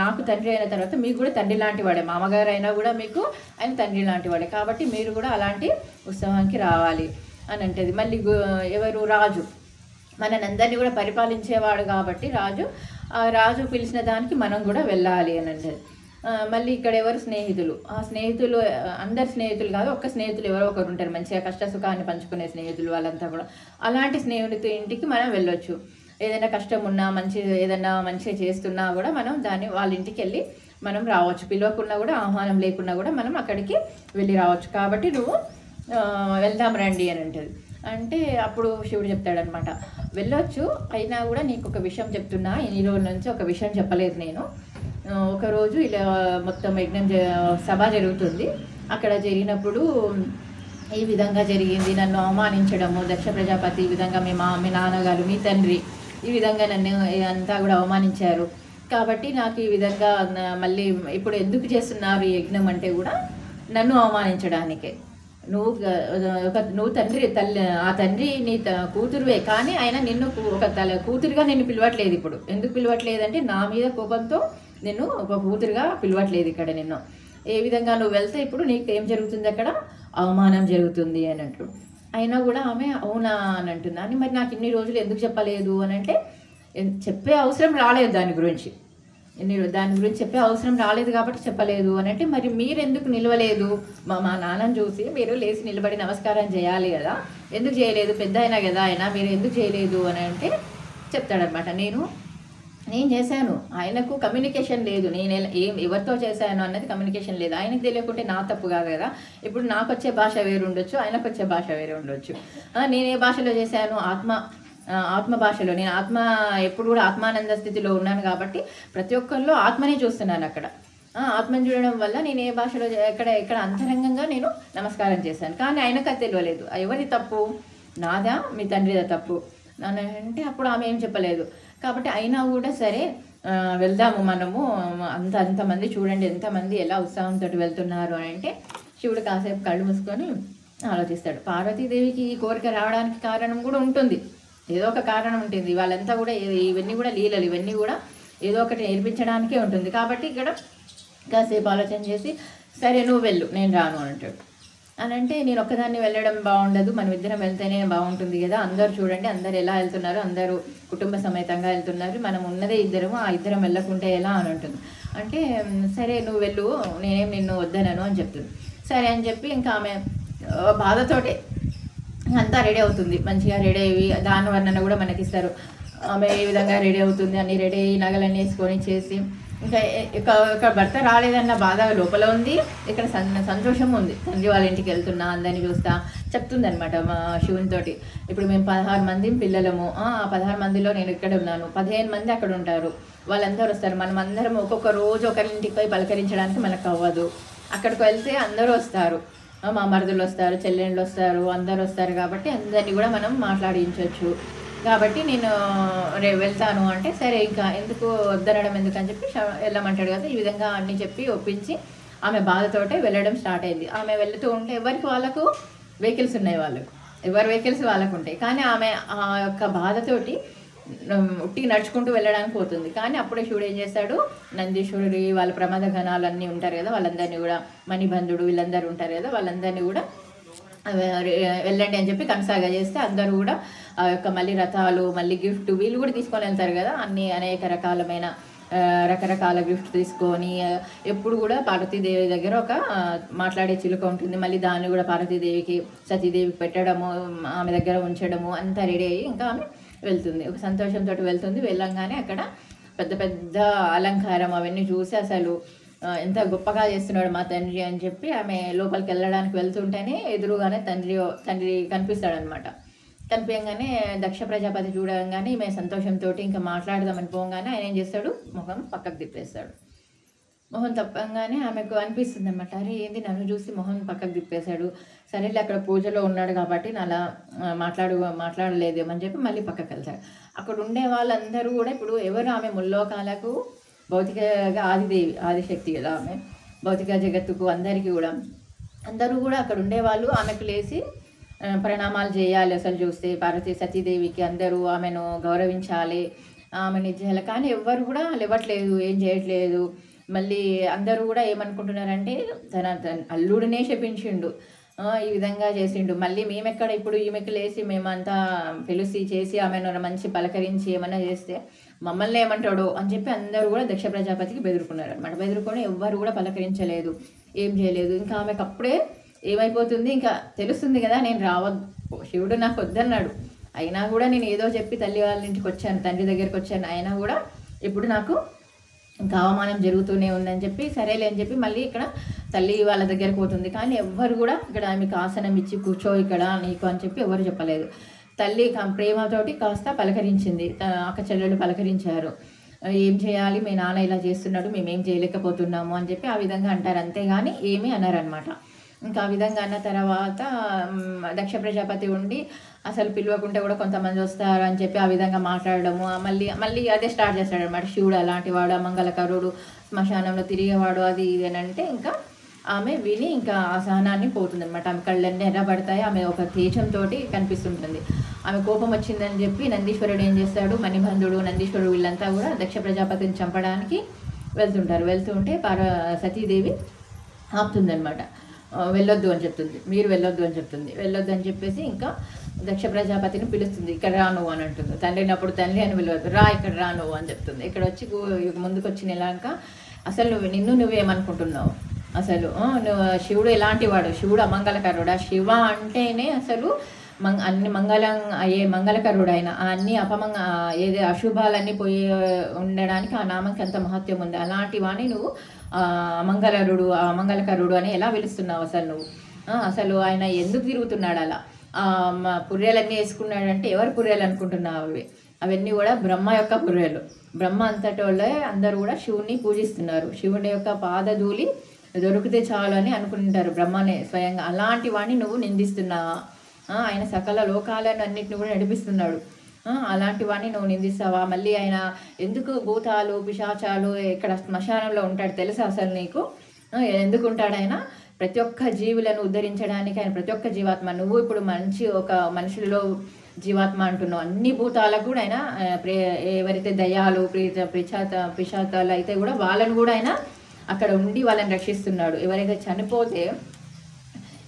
[SPEAKER 1] నాకు తండ్రి అయిన తర్వాత మీకు కూడా తండ్రి లాంటి వాడే, మామగారు అయినా కూడా మీకు ఆయన తండ్రి లాంటి వాడే, కాబట్టి మీరు కూడా అలాంటి ఉత్సవానికి రావాలి అని అంటది. మళ్ళీ ఎవరు రాజు మనందరినీ కూడా పరిపాలించేవాడు కాబట్టి రాజు పిలిచిన దానికి మనం కూడా వెళ్ళాలి అని అంటది. మళ్ళీ ఇక్కడ ఎవరు స్నేహితులు, ఆ స్నేహితులు అందరు స్నేహితులు కాదు, ఒక్క స్నేహితులు ఎవరో ఒకరు ఉంటారు మంచిగా కష్ట సుఖాన్ని పంచుకునే స్నేహితులు, వాళ్ళంతా కూడా అలాంటి స్నేహితుడి ఇంటికి మనం వెళ్ళొచ్చు. ఏదైనా కష్టం ఉన్నా ఏదైనా మంచిగా చేస్తున్నా కూడా మనం వాళ్ళ ఇంటికి వెళ్ళి మనం రావచ్చు. పిలవకున్నా కూడా ఆహ్వానం లేకున్నా కూడా మనం అక్కడికి వెళ్ళి రావచ్చు. కాబట్టి నువ్వు వెళ్దాం రండి అని అంటది. అంటే అప్పుడు శివుడు చెప్తాడనమాట, వెళ్ళొచ్చు, అయినా కూడా నీకు ఒక విషయం చెప్తున్నా, ఇన్ని రోజుల నుంచి ఒక విషయం చెప్పలేదు నేను. ఒకరోజు ఇలా మొత్తం యజ్ఞం సభ జరుగుతుంది, అక్కడ జరిగినప్పుడు ఈ విధంగా జరిగింది, నన్ను అవమానించడము, దక్ష ప్రజాపతి ఈ విధంగా మీ నాన్నగారు మీ తండ్రి ఈ విధంగా నన్ను అంతా కూడా అవమానించారు. కాబట్టి నాకు ఈ విధంగా మళ్ళీ ఇప్పుడు ఎందుకు చేస్తున్నారు ఈ యజ్ఞం అంటే కూడా నన్ను అవమానించడానికే. నువ్వు తల్లి ఆ తండ్రి నీ కూతురువే, కానీ ఆయన నిన్ను ఒక కూతురుగా నిన్ను పిలవట్లేదు. ఇప్పుడు ఎందుకు పిలవట్లేదు అంటే నా మీద కోపంతో నిన్ను ఒక కూతురుగా పిలవట్లేదు ఇక్కడ నిన్ను. ఏ విధంగా నువ్వు వెళ్తే ఇప్పుడు నీకు ఏం జరుగుతుంది, అక్కడ అవమానం జరుగుతుంది అని అంటూ. అయినా కూడా ఆమె అవునా అని అంటుంది. అని మరి నాకు ఇన్ని రోజులు ఎందుకు చెప్పలేదు అని అంటే, చెప్పే అవసరం రాలేదు దాని గురించి చెప్పే అవసరం రాలేదు కాబట్టి చెప్పలేదు అని అంటే, మరి మీరు ఎందుకు నిలవలేదు, మా నాన్నని చూసి మీరు లేచి నిలబడి నమస్కారం చేయాలి కదా, ఎందుకు చేయలేదు, పెద్ద అయినా కదా ఆయన, మీరు ఎందుకు చేయలేదు అని అంటే చెప్తాడనమాట. నేను చేశాను, ఆయనకు కమ్యూనికేషన్ లేదు, నేను ఎవరితో చేశాను అన్నది కమ్యూనికేషన్ లేదు, ఆయనకు తెలియకుంటే నా తప్పు కాదు కదా. ఇప్పుడు నాకు వచ్చే భాష వేరు ఉండొచ్చు, ఆయనకు వచ్చే భాష వేరే ఉండొచ్చు. నేను ఏ భాషలో చేశాను, ఆత్మ భాషలో, నేను ఎప్పుడు కూడా ఆత్మానంద స్థితిలో ఉన్నాను కాబట్టి ప్రతి ఒక్కరిలో ఆత్మనే చూస్తున్నాను. అక్కడ ఆత్మని చూడడం వల్ల నేను ఏ భాషలో ఎక్కడ అంతరంగంగా నేను నమస్కారం చేశాను, కానీ ఆయనకు అది తెలియలేదు. ఎవరి తప్పు, నాదా మీ తండ్రిదా తప్పు అని అంటే అప్పుడు ఆమె ఏం చెప్పలేదు. కాబట్టి అయినా కూడా సరే వెళ్దాము మనము, అంతమంది చూడండి ఎంతమంది ఎలా ఉత్సాహంతో వెళ్తున్నారు అని అంటే శివుడు కాసేపు కళ్ళు మూసుకొని ఆలోచిస్తాడు. పార్వతీదేవికి ఈ కోరిక రావడానికి కారణం కూడా ఉంటుంది, ఏదో ఒక కారణం ఉంటుంది. వాళ్ళంతా కూడా ఇవన్నీ కూడా లీలలు, ఇవన్నీ కూడా ఏదో ఒకటి నేర్పించడానికే ఉంటుంది. కాబట్టి ఇక్కడ కాసేపు ఆలోచన చేసి సరే నువ్వు వెళ్ళు నేను రాను అని అంటాడు. అని అంటే నేను ఒక్కదాన్ని వెళ్ళడం బాగుండదు, మనం ఇద్దరం వెళ్తేనే బాగుంటుంది కదా, అందరూ చూడండి అందరు ఎలా వెళ్తున్నారు, అందరూ కుటుంబ సమేతంగా వెళ్తున్నారు, మనం ఉన్నదే ఇద్దరము, ఆ ఇద్దరం వెళ్ళకుంటే ఎలా అని ఉంటుంది. అంటే సరే నువ్వు వెళ్ళు, నేనేం నిన్ను వద్దనను అని చెప్తుంది. సరే అని చెప్పి ఇంకా ఆమె బాధతోటే అంతా రెడీ అవుతుంది, మంచిగా రెడీ అయ్యి దాని వర్ణన కూడా మనకిస్తారు. ఆమె ఏ విధంగా రెడీ అవుతుంది, అన్ని రెడీ అయ్యి నగలన్నీ వేసుకొని చేసి ఇంకా ఇక్కడ భర్త రాలేదన్న బాధ లోపల ఉంది, ఇక్కడ సంతోషం ఉంది. తండ్రి వాళ్ళ ఇంటికి వెళ్తున్నా, అందరినీ చూస్తా చెప్తుంది అనమాట మా శివునితోటి. ఇప్పుడు మేము 16 మంది పిల్లలము, ఆ 16 మందిలో నేను ఇక్కడ ఉన్నాను, 15 మంది అక్కడ ఉంటారు, వాళ్ళందరూ వస్తారు, మనం అందరం ఒక్కొక్క రోజు ఒకరింటికి పోయి పలకరించడానికి మనకు అవ్వదు. అక్కడికి వెళ్తే అందరూ వస్తారు, మా మరుదులు వస్తారు, చెల్లెళ్ళు వస్తారు, అందరు వస్తారు, కాబట్టి అందరినీ కూడా మనం మాట్లాడించవచ్చు. కాబట్టి నేను వెళ్తాను అంటే సరే ఇంకా ఎందుకు వద్దనడం ఎందుకని చెప్పి వెళ్ళమంటాడు కదా. ఈ విధంగా అన్నీ చెప్పి ఒప్పించి ఆమె బాధతోటే వెళ్ళడం స్టార్ట్ అయింది. ఆమె వెళుతూ ఉంటే వాళ్ళకు వెహికల్స్ ఉన్నాయి, ఎవరి వెహికల్స్ వాళ్ళకు ఉంటాయి, కానీ ఆమె ఆ యొక్క బాధతోటి ఉట్టికి నడుచుకుంటూ వెళ్ళడానికి పోతుంది. కానీ అప్పుడే శివుడు ఏం చేస్తాడు, నందీశ్వరుడు వాళ్ళ ప్రమాద గణాలన్నీ ఉంటారు కదా, వాళ్ళందరినీ కూడా మణిబంధుడు వీళ్ళందరూ ఉంటారు కదా, వాళ్ళందరినీ కూడా వెళ్ళండి అని చెప్పి కనసాగా చేస్తే అందరూ కూడా ఆ యొక్క మళ్ళీ రథాలు మళ్ళీ గిఫ్ట్ వీళ్ళు కూడా తీసుకొని వెళ్తారు కదా, అన్ని అనేక రకరకాల గిఫ్ట్ తీసుకొని ఎప్పుడు కూడా పార్వతీదేవి దగ్గర ఒక మాట్లాడే చిలుక ఉంటుంది, మళ్ళీ దాన్ని కూడా పార్వతీదేవికి సతీదేవికి పెట్టడము, ఆమె దగ్గర ఉంచడము అంతా రెడీ అయ్యి ఇంకా ఆమె వెళ్తుంది, ఒక సంతోషంతో వెళ్తుంది. వెళ్ళంగానే అక్కడ పెద్ద పెద్ద అలంకారం అవన్నీ చూసి అసలు ఎంత గొప్పగా చేస్తున్నాడు మా తండ్రి అని చెప్పి ఆమె లోపలికి వెళ్ళడానికి వెళ్తుంటేనే ఎదురుగానే తండ్రి కనిపిస్తాడనమాట. కనిపించగానే దక్ష ప్రజాపతి చూడగానే ఈమె సంతోషంతో ఇంకా మాట్లాడదామని పోగానే ఆయన ఏం చేస్తాడు, ముఖం పక్కకు తిప్పేస్తాడు. మొహం తప్పంగానే ఆమెకు అనిపిస్తుంది అనమాట, అరే ఏంది నన్ను చూసి మొహం పక్కకు తిప్పేశాడు, సరేలే అక్కడ పూజలో ఉన్నాడు కాబట్టి అలా మాట్లాడలేదేమని చెప్పి మళ్ళీ పక్కకు వెళ్తాడు. అక్కడ ఉండే వాళ్ళందరూ కూడా ఇప్పుడు ఎవరు, ఆమె ముల్లోకాలకు భౌతికగా ఆదిశక్తి కదా ఆమె, భౌతిక జగత్తుకు అందరికీ కూడా అందరూ కూడా అక్కడ ఉండేవాళ్ళు ఆమెకు లేచి ప్రణామాలు చేయాలి. అసలు చూస్తే పార్వతీ సతీదేవికి అందరూ ఆమెను గౌరవించాలి, ఆమెని చేయాలి. కానీ ఎవ్వరు కూడా లేవట్లేదు, ఏం చేయట్లేదు. మళ్ళీ అందరూ కూడా ఏమనుకుంటున్నారంటే తన అల్లుడినే శపించిండు, ఈ విధంగా చేసిండు, మళ్ళీ మేమెక్కడ ఇప్పుడు ఈమెకు లేసి మేమంతా పిలిచి చేసి ఆమెను మంచి పలకరించి ఏమన్నా చేస్తే మమ్మల్ని ఏమంటాడో అని చెప్పి అందరూ కూడా దక్ష ప్రజాపతికి బెదురుకున్నారు అనమాట. బెదురుకొని ఎవ్వరు కూడా పలకరించలేదు, ఏం చేయలేదు. ఇంకా ఆమెకు అప్పుడే ఏమైపోతుంది, ఇంకా తెలుస్తుంది కదా నేను రావద్దు, శివుడు నాకు వద్దన్నాడు, అయినా కూడా నేను ఏదో చెప్పి తల్లి వాళ్ళ ఇంటికి వచ్చాను, తండ్రి దగ్గరికి వచ్చాను, అయినా కూడా ఇప్పుడు నాకు ఇంకా అవమానం జరుగుతూనే ఉందని చెప్పి సరేలే అని చెప్పి మళ్ళీ ఇక్కడ తల్లి వాళ్ళ దగ్గరకు పోతుంది. కానీ ఎవ్వరు కూడా ఇక్కడ ఆమెకు ఆసనం ఇచ్చి కూర్చో ఇక్కడ నీకు అని చెప్పి ఎవరు చెప్పలేదు. తల్లి ప్రేమతోటి కాస్త పలకరించింది, అక్క చెల్లెళ్ళు పలకరించారు, ఏం చేయాలి మీ నాన్న ఇలా చేస్తున్నాడు, మేమేం చేయలేకపోతున్నాము అని చెప్పి ఆ విధంగా అంటారు, అంతేగాని ఏమీ అన్నారనమాట. ఇంకా ఆ విధంగా అన్న తర్వాత దక్ష ప్రజాపతి ఉండి అసలు పిలవకుంటే కూడా కొంతమంది వస్తారు అని చెప్పి ఆ విధంగా మాట్లాడడము, మళ్ళీ అదే స్టార్ట్ చేస్తాడు అనమాట. శివుడు అలాంటి వాడు, అమంగళకరుడు, శ్మశానంలో తిరిగేవాడు, అది ఇది అని అంటే ఇంకా ఆమె విని ఇంకా ఆ సహనాన్ని పోతుంది అనమాట. ఆమె కళ్ళన్నీ ఎర్రబడతాయి, ఆమె ఒక తేజంతో కనిపిస్తుంటుంది. ఆమె కోపం వచ్చిందని చెప్పి నందీశ్వరుడు ఏం చేస్తాడు, మణిబంధుడు, నందీశ్వరుడు వీళ్ళంతా కూడా దక్ష ప్రజాపతిని చంపడానికి వెళ్తుంటారు. వెళ్తుంటే సతీదేవి ఆపుతుందనమాట, వెళ్ళొద్దు అని చెప్తుంది, మీరు వెళ్ళొద్దు అని చెప్తుంది. వెళ్ళొద్దు అని చెప్పేసి ఇంకా దక్ష ప్రజాపతిని పిలుస్తుంది, ఇక్కడ రా నువ్వు అని అంటుంది. తండ్రినప్పుడు తండ్రి అని పిలవద్దు, రా ఇక్కడ రా నువ్వు అని చెప్తుంది. ఇక్కడ వచ్చి ముందుకు వచ్చి నెలాక అసలు నువ్వేమనుకుంటున్నావు, అసలు నువ్వు శివుడు ఎలాంటి వాడు, శివుడు అమంగళకరుడా, శివ అంటేనే అసలు అన్ని మంగళకరుడు ఆయన, అన్ని ఏది అశుభాలన్నీ పోయి ఉండడానికి ఆ నామంకి అంత మహత్యం ఉంది. అలాంటి వాణి నువ్వు అమంగళకరుడు అని ఎలా పిలుస్తున్నావు అసలు నువ్వు, అసలు ఆయన ఎందుకు తిరుగుతున్నాడు అలా, పుర్రెలన్నీ వేసుకున్నాడంటే ఎవరు పుర్రెలు అనుకుంటున్నావు, అవన్నీ కూడా బ్రహ్మ యొక్క పుర్రెలు. బ్రహ్మ అంతటోళ్ళే అందరూ కూడా శివుని పూజిస్తున్నారు, శివుని యొక్క పాదధూళి దొరికితే చాలు అని అనుకుంటారు బ్రహ్మనే స్వయంగా. అలాంటి వాడిని నువ్వు నిందిస్తున్నావా, ఆయన సకల లోకాలను అన్నిటిని కూడా నడిపిస్తున్నాడు, అలాంటి వాడిని నువ్వు నిందిస్తావా, మళ్ళీ ఆయన ఎందుకు భూతాలు పిశాచాలు ఇక్కడ శ్మశానంలో ఉంటాడు తెలుసా అసలు నీకు, ఎందుకు ఉంటాడు ఆయన, ప్రతి ఒక్క జీవులను ఉద్ధరించడానికి ఆయన ప్రతి ఒక్క జీవాత్మ, నువ్వు ఇప్పుడు ఒక మనుషులలో జీవాత్మ అంటున్నావు, అన్ని భూతాలకు కూడా ఆయన ఎవరైతే దయాలు పిశాచాలు అయితే కూడా వాళ్ళను కూడా ఆయన అక్కడ ఉండి వాళ్ళని రక్షిస్తున్నాడు. ఎవరైతే చనిపోతే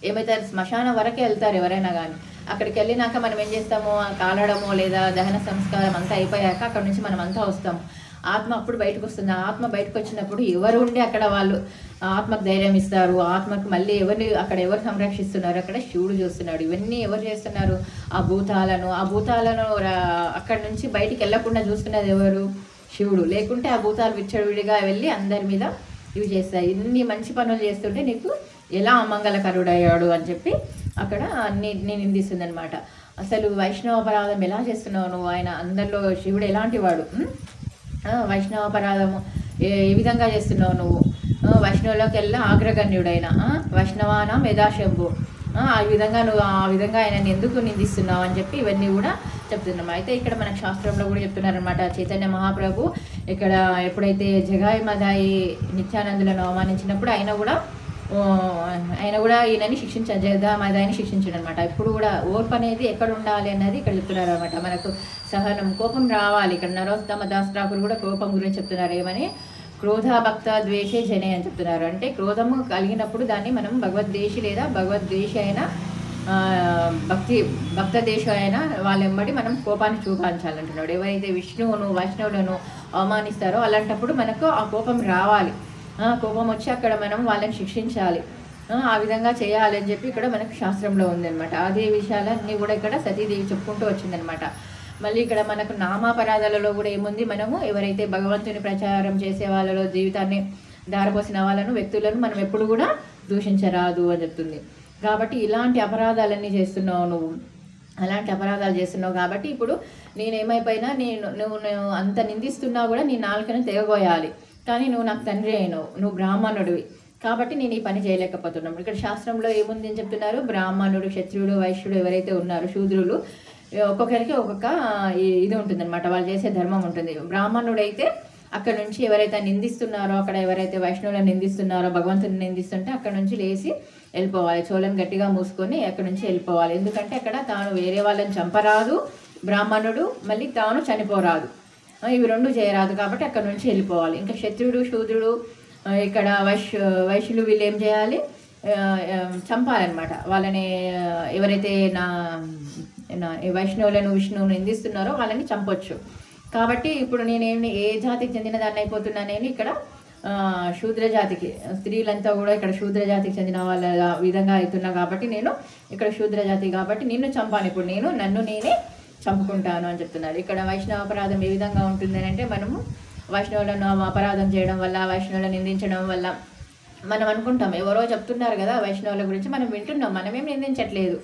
[SPEAKER 1] ఏమైతే శ్మశానం వరకే వెళ్తారు ఎవరైనా కానీ, అక్కడికి వెళ్ళినాక మనం ఏం చేస్తాము, కాలడమో లేదా దహన సంస్కారం అంతా అయిపోయాక అక్కడ నుంచి మనం అంతా వస్తాము, ఆత్మ అప్పుడు బయటకు వస్తుంది. ఆత్మ బయటకు వచ్చినప్పుడు ఎవరు ఉండి అక్కడ వాళ్ళు ఆత్మకు ధైర్యం ఇస్తారు, ఆత్మకు మళ్ళీ ఎవరు సంరక్షిస్తున్నారు, అక్కడ శివుడు చూస్తున్నాడు. ఇవన్నీ ఎవరు చేస్తున్నారు, ఆ భూతాలను అక్కడ నుంచి బయటికి వెళ్ళకుండా చూస్తున్నది ఎవరు, శివుడు. లేకుంటే ఆ భూతాలు విచ్చడివిడిగా వెళ్ళి అందరి మీద ఇవి చేస్తాయి. ఇన్ని మంచి పనులు చేస్తుంటే నీకు ఎలా అమంగళకరుడయ్యాడు అని చెప్పి అక్కడ అన్నిటిని నిందిస్తుంది అనమాట. అసలు వైష్ణవాపరాధం ఎలా చేస్తున్నావు నువ్వు, ఆయన అందరిలో శివుడు ఎలాంటి వాడు, వైష్ణవాపరాధము ఏ విధంగా చేస్తున్నావు నువ్వు, వైష్ణవులోకి వెళ్ళా అగ్రగణ్యుడైన వైష్ణవానం యథాశంభు, ఆ విధంగా ఆయనని ఎందుకు నిందిస్తున్నావు అని చెప్పి ఇవన్నీ కూడా చెప్తున్నాం. అయితే ఇక్కడ మనకు శాస్త్రంలో కూడా చెప్తున్నారనమాట. చైతన్య మహాప్రభు ఇక్కడ ఎప్పుడైతే జగాయి మదాయి నిత్యానందులను అవమానించినప్పుడు ఆయన కూడా ఈయనని శిక్షించారు, జగదామాదాయిని శిక్షించాడు అనమాట. ఇప్పుడు కూడా ఓర్పు అనేది ఎక్కడ ఉండాలి అన్నది ఇక్కడ చెప్తున్నారు అనమాట. మనకు సహనం, కోపం రావాలి. ఇక్కడ నరోత్తమ దాస్ ఠాకూర్ కూడా కోపం గురించి చెప్తున్నారు, ఏమని క్రోధ భక్త ద్వేషే జనే అని చెప్తున్నారు. అంటే క్రోధము కలిగినప్పుడు దాన్ని మనం భగవద్దేశి లేదా భగవద్దేశి అయినా భక్త దేశం అయినా వాళ్ళెంబడి మనం కోపాన్ని చూపించాలంటున్నాడు. ఎవరైతే విష్ణువును వైష్ణవులను అవమానిస్తారో అలాంటప్పుడు మనకు ఆ కోపం రావాలి, కోపం వచ్చి అక్కడ మనం వాళ్ళని శిక్షించాలి, ఆ విధంగా చేయాలి అని చెప్పి ఇక్కడ మనకు శాస్త్రంలో ఉందన్నమాట. అదే విషయాలన్నీ కూడా ఇక్కడ సతీదేవి చెప్పుకుంటూ వచ్చిందనమాట. మళ్ళీ ఇక్కడ మనకు నామాపరాధాలలో కూడా ఏముంది, మనము ఎవరైతే భగవంతుని ప్రచారం చేసే వాళ్ళలో జీవితాన్ని దారపోసిన వాళ్ళను వ్యక్తులను మనం ఎప్పుడు కూడా దూషించరాదు అని చెప్తుంది. కాబట్టి ఇలాంటి అపరాధాలన్నీ చేస్తున్నావు నువ్వు, అలాంటి అపరాధాలు చేస్తున్నావు కాబట్టి ఇప్పుడు నేనేమైపోయినా నువ్వు అంత నిందిస్తున్నా కూడా నీ నాలుకను తెగబోయాలి. కానీ నువ్వు నాకు తండ్రి అయినావు, నువ్వు బ్రాహ్మణుడివి కాబట్టి నేను ఈ పని చేయలేకపోతున్నాను. ఇక్కడ శాస్త్రంలో ఏముంది అని చెప్తున్నారు, బ్రాహ్మణుడు, క్షత్రుడు, వైశ్యుడు ఎవరైతే ఉన్నారో శూద్రులు ఒక్కొక్కరికి ఒక్కొక్క ఇది ఉంటుందన్నమాట, వాళ్ళు చేసే ధర్మం ఉంటుంది. బ్రాహ్మణుడైతే అక్కడ నుంచి ఎవరైతే నిందిస్తున్నారో, అక్కడ ఎవరైతే వైష్ణవులను నిందిస్తున్నారో, భగవంతుని నిందిస్తుంటే అక్కడ నుంచి లేచి వెళ్ళిపోవాలి, చోళను గట్టిగా మూసుకొని అక్కడ నుంచి వెళ్ళిపోవాలి. ఎందుకంటే అక్కడ తాను వేరే వాళ్ళని చంపరాదు బ్రాహ్మణుడు, మళ్ళీ తాను చనిపోరాదు, ఇవి రెండు చేయరాదు కాబట్టి అక్కడ నుంచి వెళ్ళిపోవాలి. ఇంకా క్షత్రుడు, శూద్రుడు, ఇక్కడ వైశ్యులు వీళ్ళు ఏం చేయాలి, చంపాలన్నమాట వాళ్ళని. ఎవరైతే నా వైష్ణవులను విష్ణువుని నిందిస్తున్నారో వాళ్ళని చంపొచ్చు. కాబట్టి ఇప్పుడు నేనేమి ఏ జాతికి చెందిన దాన్ని అయిపోతున్నానేమి, ఇక్కడ శూద్ర జాతికి, స్త్రీలంతా కూడా ఇక్కడ శూద్ర జాతికి చెందిన వాళ్ళ విధంగా అవుతున్నా కాబట్టి నేను ఇక్కడ శూద్ర జాతి కాబట్టి నిన్ను చంపాను, ఇప్పుడు నేను నన్ను నేనే చంపుకుంటాను అని చెప్తున్నారు. ఇక్కడ వైష్ణవ అపరాధం ఏ విధంగా ఉంటుంది అంటే, మనము వైష్ణవులను అపరాధం చేయడం వల్ల, వైష్ణవులను నిందించడం వల్ల మనం అనుకుంటాం ఎవరో చెప్తున్నారు కదా వైష్ణవుల గురించి, మనం వింటున్నాం, మనమేం నిందించట్లేదు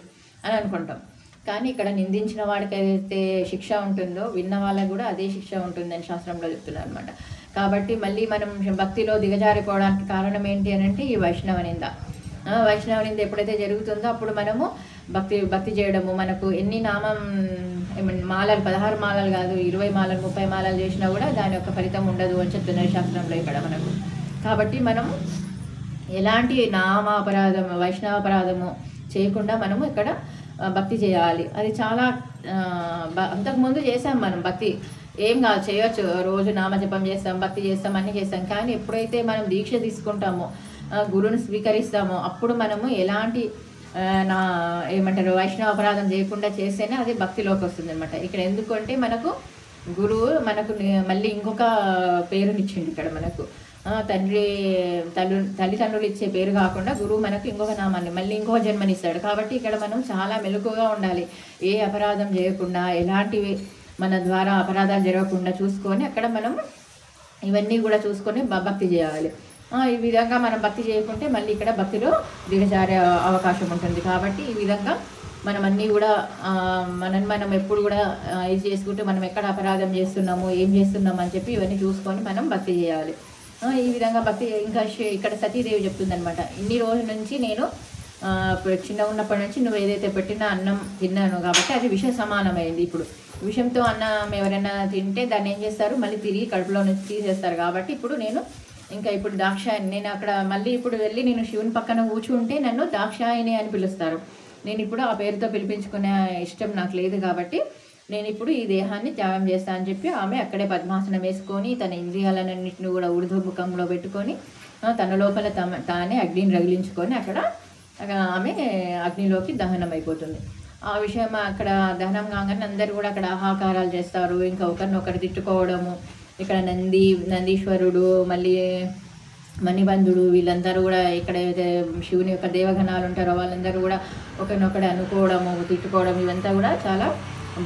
[SPEAKER 1] అని అనుకుంటాం. కానీ ఇక్కడ నిందించిన వాడికి అయితే శిక్ష ఉంటుందో విన్న వాళ్ళకి కూడా అదే శిక్ష ఉంటుందని శాస్త్రంలో చెప్తున్నారు అనమాట. కాబట్టి మళ్ళీ మనం భక్తిలో దిగజారిపోవడానికి కారణం ఏంటి అని అంటే ఈ వైష్ణవ నింద. వైష్ణవ నింద ఎప్పుడైతే జరుగుతుందో అప్పుడు మనము భక్తి చేయడము, మనకు ఎన్ని మాలలు 16 మాలలు కాదు 20 మాలలు 30 మాలలు చేసినా కూడా దాని యొక్క ఫలితం ఉండదు అని చెప్తున్నారు శాస్త్రంలో ఇక్కడ మనకు. కాబట్టి మనం ఎలాంటి నామాపరాధం, వైష్ణవాపరాధము చేయకుండా మనము ఇక్కడ భక్తి చేయాలి. అది చాలా అంతకుముందు చేసాం మనం భక్తి, ఏం కాదు చేయొచ్చు, రోజు నామజపం చేస్తాం, భక్తి చేస్తాం, అన్నీ చేస్తాం. కానీ ఎప్పుడైతే మనం దీక్ష తీసుకుంటామో, గురువుని స్వీకరిస్తామో అప్పుడు మనము ఎలాంటి ఏమంటారు వైష్ణవ అపరాధం చేయకుండా చేస్తేనే అది భక్తిలోకి వస్తుంది అనమాట. ఇక్కడ ఎందుకంటే మనకు గురువు మనకు మళ్ళీ ఇంకొక పేరునిచ్చిండు ఇక్కడ మనకు. తల్లిదండ్రులు ఇచ్చే పేరు కాకుండా గురువు మనకు ఇంకొక నామాన్ని మళ్ళీ ఇంకొక జన్మనిస్తాడు. కాబట్టి ఇక్కడ మనం చాలా మెలకుగా ఉండాలి, ఏ అపరాధం చేయకుండా, ఎలాంటివి మన ద్వారా అపరాధాలు జరగకుండా చూసుకొని అక్కడ మనం ఇవన్నీ కూడా చూసుకొని భక్తి చేయాలి. ఈ విధంగా మనం భక్తి చేయకుంటే మళ్ళీ ఇక్కడ భక్తిలో దిగజారే అవకాశం ఉంటుంది. కాబట్టి ఈ విధంగా మనం అన్నీ కూడా మనం ఎప్పుడు కూడా ఇది చేసుకుంటూ మనం ఎక్కడ అపరాధం చేస్తున్నాము, ఏం చేస్తున్నాము అని చెప్పి ఇవన్నీ చూసుకొని మనం భక్తి చేయాలి. ఈ విధంగా భక్తి ఇంకా ఇక్కడ సతీదేవి చెప్తుందనమాట, ఇన్ని రోజుల నుంచి నేను చిన్నగా ఉన్నప్పటి నుంచి నువ్వు ఏదైతే పెట్టిన అన్నం తిన్నాను కాబట్టి అది విష సమానమైంది. ఇప్పుడు విషంతో అన్నం ఎవరైనా తింటే దాన్ని ఏం చేస్తారు, మళ్ళీ తిరిగి కడుపులో నుంచి తీసేస్తారు. కాబట్టి ఇప్పుడు ఇప్పుడు దాక్షాయని, నేను అక్కడ మళ్ళీ ఇప్పుడు వెళ్ళి నేను శివుని పక్కన కూర్చుంటే నన్ను దాక్షాయని అని పిలుస్తారు. నేను ఇప్పుడు ఆ పేరుతో పిలిపించుకునే ఇష్టం నాకు లేదు కాబట్టి నేను ఇప్పుడు ఈ దేహాన్ని త్యాగం చేస్తా అని చెప్పి ఆమె అక్కడే పద్మాసనం వేసుకొని తన ఇంద్రియాలన్నింటినీ కూడా ఊర్ధ్వముఖంలో పెట్టుకొని తన లోపల తానే అగ్నిని రగిలించుకొని అక్కడ ఆమె అగ్నిలోకి దహనం అయిపోతుంది. ఆ విషయం అక్కడ దహనం కాగానే అందరూ కూడా అక్కడ ఆహాకారాలు చేస్తారు, ఇంకా ఒకరినొకరు తిట్టుకోవడము. ఇక్కడ నందీశ్వరుడు, మళ్ళీ మణిబంధుడు, వీళ్ళందరూ కూడా ఇక్కడ ఏదైతే శివుని యొక్క దేవగణాలు ఉంటారో వాళ్ళందరూ కూడా ఒకరినొకరు అనుకోవడము, తిట్టుకోవడం, ఇవంతా కూడా చాలా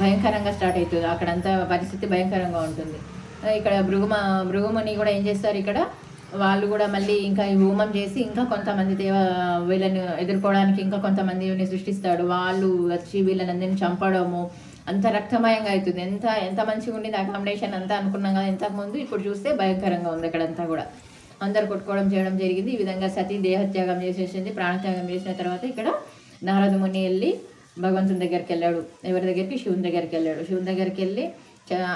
[SPEAKER 1] భయంకరంగా స్టార్ట్ అవుతుంది. అక్కడంతా పరిస్థితి భయంకరంగా ఉంటుంది. ఇక్కడ భృగుముని కూడా ఏం చేస్తారు, ఇక్కడ వాళ్ళు కూడా మళ్ళీ ఇంకా ఈ హోమం చేసి ఇంకా కొంతమంది వీళ్ళని ఎదుర్కోవడానికి ఇంకా కొంతమందిని సృష్టిస్తాడు. వాళ్ళు వచ్చి వీళ్ళని చంపడము, అంత రక్తమయంగా అవుతుంది. ఎంత మంచిగా ఉండింది అకామిడేషన్ అంతా అనుకున్నాం కదా ఇంతకుముందు, ఇప్పుడు చూస్తే భయంకరంగా ఉంది. ఇక్కడంతా కూడా అందరు కొట్టుకోవడం చేయడం జరిగింది. ఈ విధంగా సతీ దేహత్యాగం చేసేసింది. ప్రాణత్యాగం చేసిన తర్వాత ఇక్కడ నారద ముని వెళ్ళి భగవంతుని దగ్గరికి వెళ్ళాడు. ఎవరి దగ్గరికి? శివుని దగ్గరికి వెళ్ళాడు. శివుని దగ్గరికి వెళ్ళి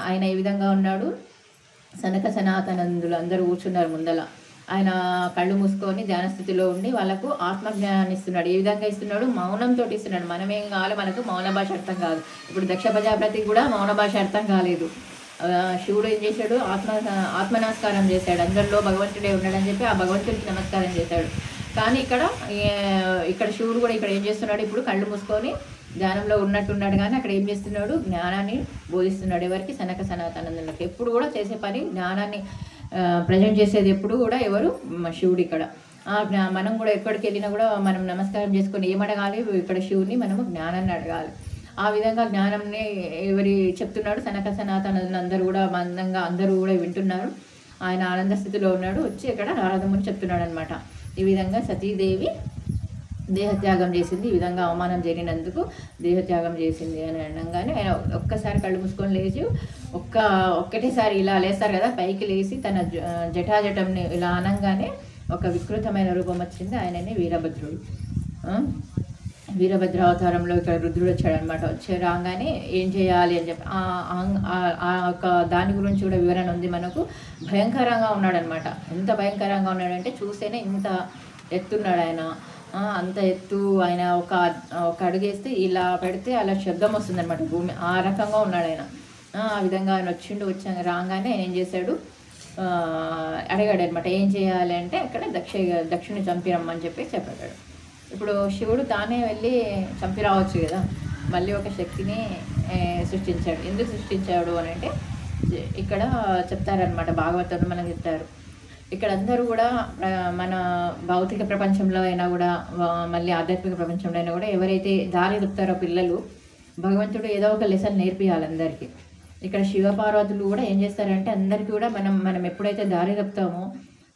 [SPEAKER 1] ఆయన ఈ విధంగా ఉన్నాడు, సనక సనాతనందులు అందరూ కూర్చున్నారు ముందల. ఆయన కళ్ళు మూసుకొని ధ్యానస్థితిలో ఉండి వాళ్ళకు ఆత్మజ్ఞానాన్ని ఇస్తున్నాడు. ఏ విధంగా ఇస్తున్నాడు? మౌనంతో ఇస్తున్నాడు. మనమేం కావాలి, మనకు మౌన భాష అర్థం కాదు. ఇప్పుడు దక్ష ప్రజాపతికి కూడా మౌన భాష అర్థం కాలేదు. శివుడు ఏం చేశాడు? ఆత్మ నమస్కారం చేశాడు. అందరిలో భగవంతుడే ఉన్నాడని చెప్పి ఆ భగవంతుడికి నమస్కారం చేశాడు. కానీ ఇక్కడ శివుడు కూడా ఇక్కడ ఏం చేస్తున్నాడు? ఇప్పుడు కళ్ళు మూసుకొని ధ్యానంలో ఉన్నట్టున్నాడు, కానీ అక్కడ ఏం చేస్తున్నాడు? జ్ఞానాన్ని బోధిస్తున్నాడు. ఎవరికి? సనక సనాతనందులకు. ఎప్పుడు కూడా చేసే పని జ్ఞానాన్ని ప్రజెంట్ చేసేది ఎప్పుడు కూడా ఎవరు? శివుడు. ఇక్కడ మనం కూడా ఎక్కడికి వెళ్ళినా కూడా మనం నమస్కారం చేసుకొని ఏమడగాలి? ఇక్కడ శివుని మనము జ్ఞానాన్ని అడగాలి. ఆ విధంగా జ్ఞానంని ఎవరి చెప్తున్నాడు? సనక సనాతనులు అందరూ కూడా మందంగా అందరూ కూడా వింటున్నారు. ఆయన ఆనంద స్థితిలో ఉన్నాడు. వచ్చి ఇక్కడ నారదముని చెప్తున్నాడు అనమాట. ఈ విధంగా సతీదేవి దేహత్యాగం చేసింది, ఈ విధంగా అవమానం జరిగినందుకు దేహత్యాగం చేసింది అని అనగానే ఆయన ఒక్కసారి కళ్ళు మూసుకొని లేచి ఒక్కటేసారి ఇలా లేస్తారు కదా, పైకి లేచి తన జటాజటంని ఇలా అనగానే ఒక వికృతమైన రూపం వచ్చింది. ఆయననే వీరభద్రుడు. వీరభద్ర అవతారంలో ఇక్కడ రుద్రుడు వచ్చాడనమాట. రాగానే ఏం చేయాలి అని చెప్పి ఆ యొక్క దాని గురించి కూడా వివరణ ఉంది మనకు. భయంకరంగా ఉన్నాడనమాట. ఎంత భయంకరంగా ఉన్నాడంటే చూస్తేనే ఇంత ఎత్తున్నాడు ఆయన. అంత ఎత్తు ఆయన ఒక అడుగేస్తే ఇలా పెడితే అలా శబ్దం వస్తుందన్నమాట భూమి. ఆ రకంగా ఉన్నాడు ఆయన. ఆ విధంగా ఆయన వచ్చాక రాగానే ఆయన ఏం చేశాడు, అడిగాడు అనమాట ఏం చేయాలి అంటే అక్కడ దక్షుని చంపిరమ్మని చెప్పి చెప్పాడు. ఇప్పుడు శివుడు తానే వెళ్ళి చంపి రావచ్చు కదా, మళ్ళీ ఒక శక్తిని సృష్టించాడు. ఎందుకు సృష్టించాడు అని అంటే ఇక్కడ చెప్తారనమాట, భాగవతంలో మనకు చెప్తారు. ఇక్కడ అందరూ కూడా మన భౌతిక ప్రపంచంలో అయినా కూడా మళ్ళీ ఆధ్యాత్మిక ప్రపంచంలో అయినా కూడా ఎవరైతే దారి తప్పుతారో పిల్లలు, భగవంతుడు ఏదో ఒక లెసన్ నేర్పియాలి అందరికీ. ఇక్కడ శివపార్వతులు కూడా ఏం చేస్తారంటే అందరికీ కూడా మనం ఎప్పుడైతే దారి తప్పుతామో,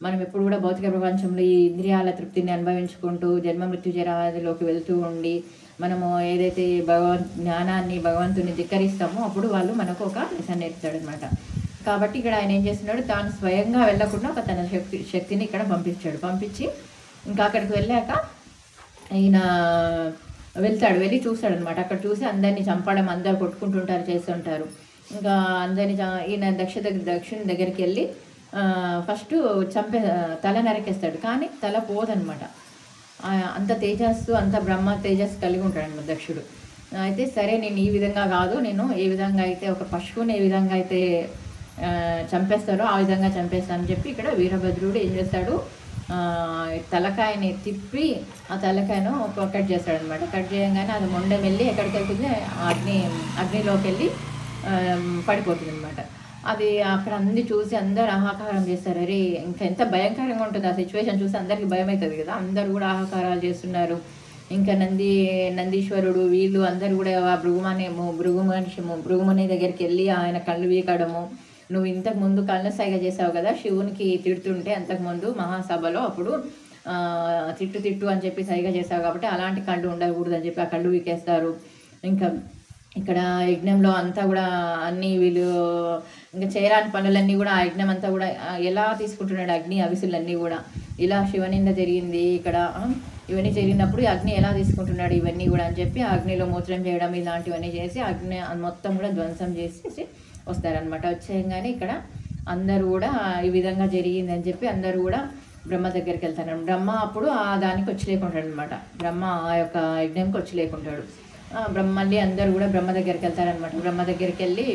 [SPEAKER 1] మనం ఎప్పుడు కూడా భౌతిక ప్రపంచంలో ఈ ఇంద్రియాల తృప్తిని అనుభవించుకుంటూ జన్మ మృత్యు జరాదిలోకి వెళ్తూ ఉండి మనము ఏదైతే జ్ఞానాన్ని భగవంతుని ధిక్కరిస్తామో అప్పుడు వాళ్ళు మనకు ఒక లెసన్ నేర్పుతాడు అనమాట. కాబట్టి ఇక్కడ ఆయన ఏం చేస్తున్నాడు, తాను స్వయంగా వెళ్ళకుండా ఒక తన శక్తిని ఇక్కడ పంపించి ఇంకా అక్కడికి వెళ్ళాక ఈయన వెళ్తాడు, వెళ్ళి చూస్తాడు అనమాట. అక్కడ చూసి అందరినీ చంపడం, అందరు కొట్టుకుంటుంటారు, చేస్తుంటారు. ఇంకా అందరినీ ఈయన దక్షిణ దగ్గరికి వెళ్ళి ఫస్ట్ తల నరికేస్తాడు. కానీ తల పోదనమాట. అంత తేజస్సు, అంత బ్రహ్మ తేజస్సు కలిగి ఉంటాడు అనమాట దక్షుడు. అయితే సరే నేను ఈ విధంగా కాదు, నేను ఏ విధంగా అయితే ఒక పశువుని ఏ విధంగా అయితే చంపేస్తారో ఆ విధంగా చంపేస్తానని చెప్పి ఇక్కడ వీరభద్రుడు ఏం చేస్తాడు, తలకాయని తిప్పి ఆ తలకాయను కట్ చేస్తాడు అనమాట. కట్ చేయగానే అది మొండెం వెళ్ళి ఎక్కడికి వెళ్తుంది, అగ్నిలోకి వెళ్ళి పడిపోతుంది అనమాట. అది అక్కడ అన్ని చూసి అందరు ఆహాకారం చేస్తారు. అరే ఇంకా ఎంత భయంకరంగా ఉంటుంది ఆ సిచ్యువేషన్ చూసి అందరికీ భయం అవుతుంది కదా. అందరు కూడా ఆహాకారాలు చేస్తున్నారు. ఇంకా నందీశ్వరుడు వీళ్ళు అందరూ కూడా ఆ భృగుముని దగ్గరికి వెళ్ళి ఆయన కళ్ళు వీకడము, నువ్వు ఇంతకు ముందు కళ్ళ సైగ చేసావు కదా శివునికి తిడుతుంటే అంతకుముందు మహాసభలో, అప్పుడు తిట్టు అని చెప్పి సైగ చేసావు కాబట్టి అలాంటి కళ్ళు ఉండకూడదు అని చెప్పి ఆ కళ్ళు వీకేస్తారు. ఇంకా ఇక్కడ యజ్ఞంలో అంతా కూడా అన్ని వీళ్ళు ఇంకా చేయరాని పనులన్నీ కూడా ఆ యజ్ఞం అంతా కూడా ఎలా తీసుకుంటున్నాడు, అగ్ని అవిసులన్నీ కూడా ఇలా శివనింద జరిగింది ఇక్కడ, ఇవన్నీ జరిగినప్పుడు అగ్ని ఎలా తీసుకుంటున్నాడు ఇవన్నీ కూడా అని చెప్పి అగ్నిలో మూత్రం చేయడం ఇలాంటివన్నీ చేసి అగ్ని మొత్తం కూడా ధ్వంసం చేసి వస్తారనమాట. వచ్చేయంగానే ఇక్కడ అందరూ కూడా ఈ విధంగా జరిగిందని చెప్పి అందరూ కూడా బ్రహ్మ దగ్గరికి వెళ్తారు. బ్రహ్మ అప్పుడు ఆ దానికి వచ్చి లేకుంటాడు అనమాట. బ్రహ్మ ఆ యొక్క యజ్ఞంకి వచ్చి లేకుంటాడు. మళ్ళీ అందరూ కూడా బ్రహ్మ దగ్గరికి వెళ్తారనమాట. బ్రహ్మ దగ్గరికి వెళ్ళి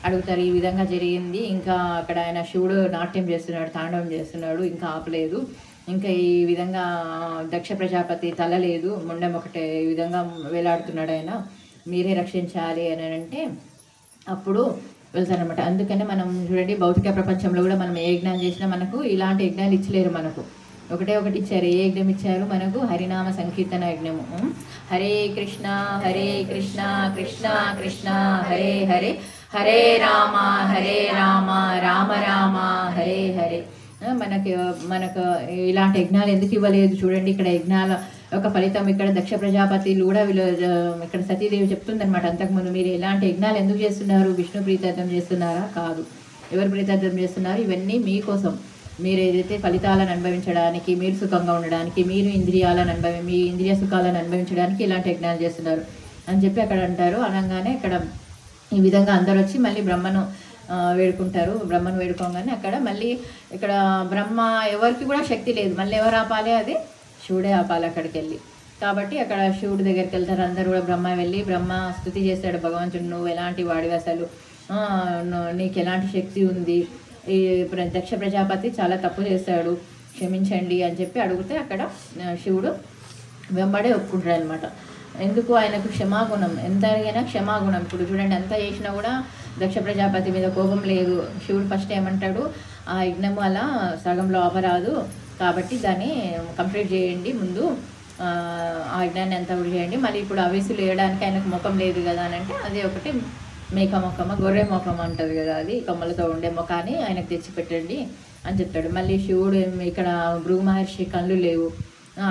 [SPEAKER 1] అడుగుతారు ఈ విధంగా జరిగింది, ఇంకా అక్కడ ఆయన శివుడు నాట్యం చేస్తున్నాడు, తాండవం చేస్తున్నాడు, ఇంకా ఆపలేదు, ఇంకా ఈ విధంగా దక్ష ప్రజాపతి తల లేదు, మొండెం ఒకటే ఈ విధంగా వేలాడుతున్నాడు, ఆయన మీరే రక్షించాలి అని అంటే అప్పుడు వెళ్తారనమాట. అందుకనే మనం చూడండి భౌతిక ప్రపంచంలో కూడా మనం ఏ యజ్ఞం చేసినా మనకు ఇలాంటి యజ్ఞాలు ఇచ్చలేరు. మనకు ఒకటి ఇచ్చారు. ఏ యజ్ఞం ఇచ్చారు మనకు? హరినామ సంకీర్తన యజ్ఞము. హరే కృష్ణ కృష్ణ కృష్ణ హరే హరే, హరే రామ రామ రామ హరే హరే. మనకు ఇలాంటి యజ్ఞాలు ఎందుకు ఇవ్వలేదు చూడండి. ఇక్కడ యజ్ఞాల ఒక ఫలితం ఇక్కడ దక్ష ప్రజాపతిలు కూడా వీళ్ళు ఇక్కడ సతీదేవి చెప్తుందనమాట. అంతకుముందు మీరు ఎలాంటి యజ్ఞాలు ఎందుకు చేస్తున్నారు? విష్ణు ప్రీతార్థం చేస్తున్నారా? కాదు. ఎవరు ప్రీతార్థం చేస్తున్నారు? ఇవన్నీ మీకోసం, మీరు ఏదైతే ఫలితాలను అనుభవించడానికి, మీరు సుఖంగా ఉండడానికి, మీరు మీ ఇంద్రియ సుఖాలను అనుభవించడానికి ఇలాంటి యజ్ఞాలు చేస్తున్నారు అని చెప్పి అక్కడ అంటారు. అనగానే ఇక్కడ ఈ విధంగా అందరు వచ్చి మళ్ళీ బ్రహ్మను వేడుకుంటారు. బ్రహ్మను వేడుకోగానే అక్కడ మళ్ళీ ఇక్కడ బ్రహ్మ ఎవరికి కూడా శక్తి లేదు, మళ్ళీ ఎవరు ఆపాలి? అది శివుడే ఆపాలి అక్కడికి వెళ్ళి. కాబట్టి అక్కడ శివుడి దగ్గరికి వెళ్తారు అందరు కూడా. బ్రహ్మ వెళ్ళి బ్రహ్మ స్తుతి చేస్తాడు భగవంతుడు, నువ్వు ఎలాంటి వాడివి అసలు, నీకు ఎలాంటి శక్తి ఉంది, ఈ దక్ష ప్రజాపతి చాలా తప్పు చేస్తాడు, క్షమించండి అని చెప్పి అడిగితే అక్కడ శివుడు వెంబడే ఒప్పుకుంటాడు అనమాట. ఎందుకు? ఆయనకు క్షమాగుణం, ఎంత అడిగినా క్షమాగుణం. ఇప్పుడు చూడండి ఎంత చేసినా కూడా దక్ష ప్రజాపతి మీద కోపం లేదు. శివుడు ఫస్ట్ ఏమంటాడు, ఆ యజ్ఞము అలా సగంలో ఆపరాదు కాబట్టి దాన్ని కంప్లీట్ చేయండి, ముందు ఆ యజ్ఞాన్ని అంతా కూడా చేయండి. మళ్ళీ ఇప్పుడు అవేసులు వేయడానికి ఆయనకు ముఖం లేదు కదా అని అంటే అదే ఒకటి మేక ముఖమ, గొర్రె ముఖం అంటుంది కదా, అది కొమ్మలతో ఉండే ముఖాన్ని ఆయనకు తెచ్చిపెట్టండి అని చెప్తాడు. మళ్ళీ శివుడు ఇక్కడ భృగు మహర్షి కళ్ళు లేవు,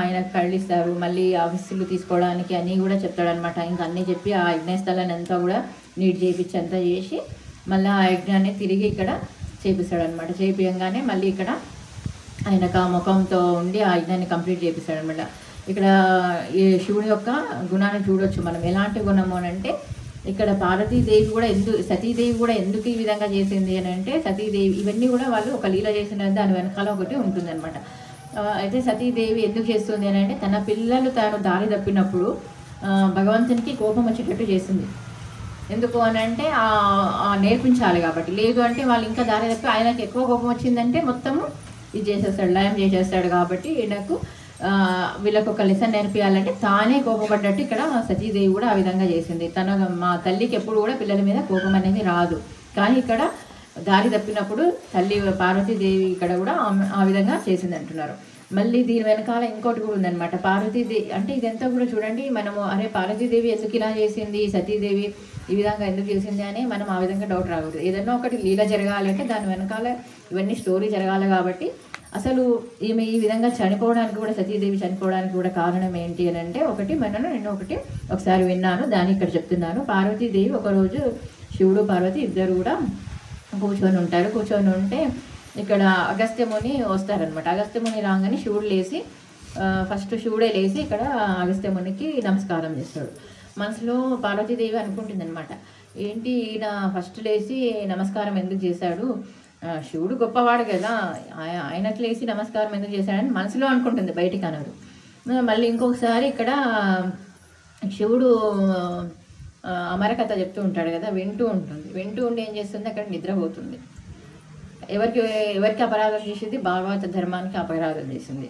[SPEAKER 1] ఆయన కళ్ళు ఇస్తారు, మళ్ళీ ఆ విసులు తీసుకోవడానికి అన్నీ కూడా చెప్తాడనమాట. ఇంకా అన్నీ చెప్పి ఆ యజ్ఞస్థలాన్ని అంతా కూడా నీట్ చేయించి అంతా చేసి మళ్ళీ ఆ యజ్ఞాన్ని తిరిగి ఇక్కడ చేపిస్తాడనమాట. చేపియంగానే మళ్ళీ ఇక్కడ ఆయన ముఖంతో ఉండి ఆ యజ్ఞాన్ని కంప్లీట్ చేపిస్తాడనమాట. ఇక్కడ ఈ శివుడి యొక్క గుణాన్ని చూడొచ్చు మనం. ఎలాంటి గుణము అని అంటే ఇక్కడ పార్వతీదేవి కూడా సతీదేవి కూడా ఎందుకు ఈ విధంగా చేసింది అని అంటే, సతీదేవి ఇవన్నీ కూడా వాళ్ళు ఒక లీల చేసిన దాని వెనకాల ఒకటి ఉంటుందన్నమాట. అయితే సతీదేవి ఎందుకు చేస్తుంది అని అంటే, తన పిల్లలు తాను దారి తప్పినప్పుడు భగవంతునికి కోపం వచ్చేటట్టు చేసింది. ఎందుకు అని అంటే నేర్పించాలి కాబట్టి. లేదు అంటే వాళ్ళు ఇంకా దారి తప్పి ఆయనకు ఎక్కువ కోపం వచ్చిందంటే మొత్తము ఇది చేసేస్తాడు, లయం చేసేస్తాడు. కాబట్టి ఈయనకు వీళ్ళకు ఒక లెసన్ నేర్పించాలంటే తానే కోపపడ్డట్టు ఇక్కడ సతీదేవి కూడా ఆ విధంగా చేసింది. మా తల్లికి ఎప్పుడు కూడా పిల్లల మీద కోపం అనేది రాదు, కానీ ఇక్కడ దారి తప్పినప్పుడు తల్లి పార్వతీదేవి ఇక్కడ కూడా ఆ విధంగా చేసింది అంటున్నారు. మళ్ళీ దీని వెనకాల ఇంకోటి కూడా ఉందన్నమాట. పార్వతీదేవి అంటే ఇదంతా కూడా చూడండి, మనము అరే పార్వతీదేవి ఎందుకు ఇలా చేసింది, సతీదేవి ఈ విధంగా ఎందుకు చేసింది అని మనం ఆ విధంగా డౌట్ రాకూడదు. ఏదైనా ఒకటి లీల జరగాలంటే దాని వెనకాల ఇవన్నీ స్టోరీ జరగాలి. కాబట్టి అసలు ఈమె ఈ విధంగా చనిపోవడానికి కూడా, సతీదేవి చనిపోవడానికి కూడా కారణం ఏంటి అని అంటే, నేను ఒకసారి విన్నాను, దాన్ని ఇక్కడ చెప్తున్నాను. పార్వతీదేవి ఒకరోజు శివుడు పార్వతి ఇద్దరు కూడా కూర్చొని ఉంటే ఇక్కడ అగస్త్యముని వస్తారనమాట. అగస్త్యముని రాగానే శివుడు లేచి ఫస్ట్ శివుడే లేచి ఇక్కడ అగస్త్యమునికి నమస్కారం చేస్తాడు. మనసులో పార్వతీదేవి అనుకుంటుంది అనమాట, ఏంటి ఈయన ఫస్ట్ లేచి నమస్కారం ఎందుకు చేశాడు, శివుడు గొప్పవాడు కదా, ఆయనకు లేచి నమస్కారం ఎందుకు చేశాడని మనసులో అనుకుంటుంది, బయటికి అనరు. మళ్ళీ ఇంకొకసారి ఇక్కడ శివుడు అమరకథ చెప్తూ ఉంటాడు కదా, వింటూ ఉండి ఏం చేస్తుంది, అక్కడ నిద్రపోతుంది. ఎవరికి అపరాధం చేసింది, భాగవత ధర్మానికి అపరాధం చేసింది.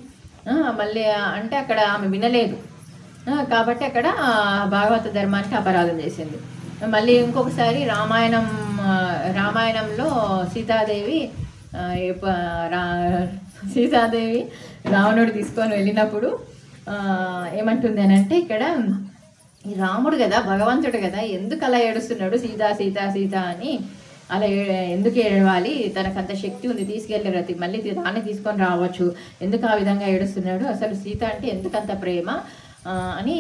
[SPEAKER 1] మళ్ళీ అంటే అక్కడ ఆమె వినలేదు కాబట్టి అక్కడ భాగవత ధర్మానికి అపరాధం చేసింది. మళ్ళీ ఇంకొకసారి రామాయణంలో సీతాదేవి రావణుడు తీసుకొని వెళ్ళినప్పుడు ఏమంటుంది అని అంటే, ఇక్కడ ఈ రాముడు కదా, భగవంతుడు కదా, ఎందుకు అలా ఏడుస్తున్నాడు సీత సీత సీత అని, అలా ఎందుకు ఏడవాలి, తనకంత శక్తి ఉంది, తీసుకెళ్ళి మళ్ళీ దాన్ని తీసుకొని రావచ్చు, ఎందుకు ఆ విధంగా ఏడుస్తున్నాడు, అసలు సీత అంటే ఎందుకంత ప్రేమ అని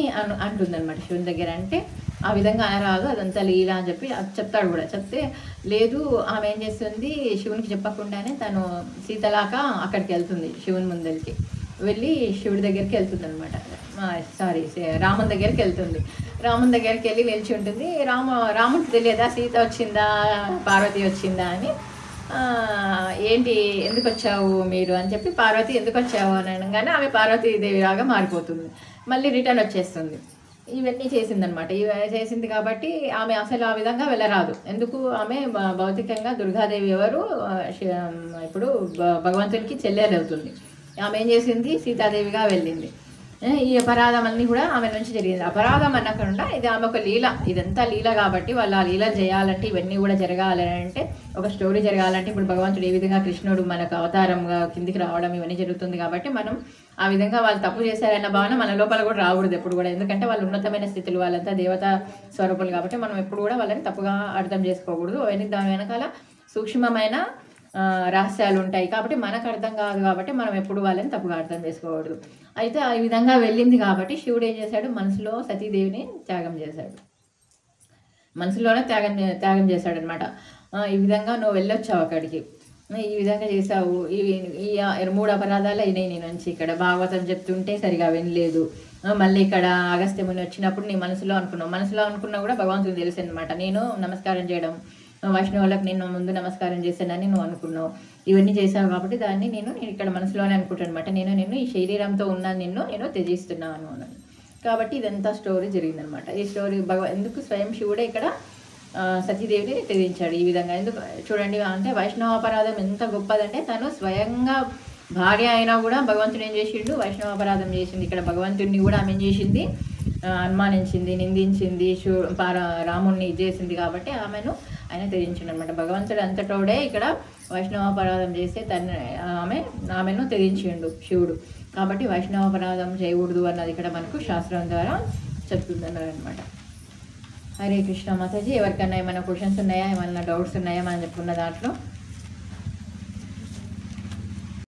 [SPEAKER 1] అంటుందన్నమాట శివుని దగ్గర. అంటే ఆ విధంగా అనరాదు, అదంతా లీలా అని చెప్పి చెప్తాడు కూడా. చెప్తే లేదు, ఆమె ఏం చేస్తుంది, శివునికి చెప్పకుండానే తను సీతలాక అక్కడికి వెళ్తుంది, శివుని ముందరికి వెళ్ళి శివుడి దగ్గరికి వెళ్తుంది అనమాట. రాముని దగ్గరికి వెళ్తుంది. రాముని దగ్గరికి వెళ్ళి నిలిచి ఉంటుంది. రాముడికి తెలియదా సీత వచ్చిందా పార్వతి వచ్చిందా అని. ఏంటి ఎందుకు వచ్చావు మీరు అని చెప్పి, పార్వతి ఎందుకు వచ్చావు అని అనగానే ఆమె పార్వతీదేవిలాగా మారిపోతుంది, మళ్ళీ రిటర్న్ వచ్చేస్తుంది. ఇవన్నీ చేసిందనమాట. ఇవి చేసింది కాబట్టి ఆమె అసలు ఆ విధంగా వెళ్ళరాదు. ఎందుకు, ఆమె భౌతికంగా దుర్గాదేవి ఎవరు, ఇప్పుడు భగవంతునికి చెల్లెలు అవుతుంది. ఆమె ఏం చేసింది, సీతాదేవిగా వెళ్ళింది. ఈ అపరాధం అన్నీ కూడా ఆమె నుంచి జరిగింది. అపరాధం అనకుండా ఇది ఆమె ఒక లీల, ఇదంతా లీల కాబట్టి వాళ్ళు ఆ లీల చేయాలంటే, ఇవన్నీ కూడా జరగాలని అంటే, ఒక స్టోరీ జరగాలంటే, ఇప్పుడు భగవంతుడు ఏ విధంగా కృష్ణుడు మనకు అవతారంగా కిందికి రావడం ఇవన్నీ జరుగుతుంది కాబట్టి మనం ఆ విధంగా వాళ్ళు తప్పు చేశారన్న భావన మన లోపల కూడా రాకూడదు ఎప్పుడు కూడా. ఎందుకంటే వాళ్ళు ఉన్నతమైన స్థితులు, వాళ్ళంతా దేవతా స్వరూపులు కాబట్టి మనం ఎప్పుడు కూడా వాళ్ళని తప్పుగా అర్థం చేసుకోకూడదు. అవన్నీ దాని వెనకాల సూక్ష్మమైన రహస్యాలు ఉంటాయి కాబట్టి మనకు అర్థం కాదు, కాబట్టి మనం ఎప్పుడు వాళ్ళని తప్పుగా అర్థం చేసుకోకూడదు. అయితే ఈ విధంగా వెళ్ళింది కాబట్టి శివుడు ఏం చేశాడు, మనసులో సతీదేవిని త్యాగం చేశాడు, మనసులోనే త్యాగం చేశాడు అనమాట. ఈ విధంగా నువ్వు వెళ్ళొచ్చావు అక్కడికి, ఈ విధంగా చేసావు, ఈ 3 అపరాధాలు అయినాయి నీ నుంచి. ఇక్కడ భాగవతం చెప్తుంటే సరిగా వినలేదు, మళ్ళీ ఇక్కడ అగస్త్యముని వచ్చినప్పుడు నీ మనసులో అనుకున్నా కూడా భగవంతుడికి తెలుసు అనమాట. నేను నమస్కారం చేయడం, వైష్ణవులకు నేను ముందు నమస్కారం చేశానని నువ్వు అనుకున్నావు, ఇవన్నీ చేసావు కాబట్టి దాన్ని నేను ఇక్కడ మనసులోనే అనుకుంటాను అనమాట. నేను ఈ శరీరంతో ఉన్నాను, నేను త్యజిస్తున్నాను అన్నాను. కాబట్టి ఇదంతా స్టోరీ జరిగిందనమాట. ఈ స్టోరీ ఎందుకు స్వయం శివుడే ఇక్కడ సతీదేవిని త్యజించాడు ఈ విధంగా. ఎందుకు చూడండి, అంటే వైష్ణవాపరాధం ఎంత గొప్పదంటే, తను స్వయంగా భార్య అయినా కూడా భగవంతుడు ఏం చేసిండు, వైష్ణవాపరాధం చేసింది. ఇక్కడ భగవంతుడిని కూడా ఆమె ఏం చేసింది, అనుమానించింది, నిందించింది, రాముణ్ణి చేసింది కాబట్టి ఆయన త్యజించిండు అనమాట. భగవంతుడు అంతటోడే ఇక్కడ వైష్ణవాపరాధం చేస్తే ఆమెను త్యజించిండు శివుడు. కాబట్టి వైష్ణవాపరాధం చేయకూడదు అన్నది ఇక్కడ మనకు శాస్త్రం ద్వారా చెప్తుందన్నారు అనమాట. హరే కృష్ణ మాతాజీ. ఎవరికైనా ఏమైనా క్వశ్చన్స్ ఉన్నాయా, ఏమైనా డౌట్స్ ఉన్నాయా మనం చెప్పుకున్న దాంట్లో?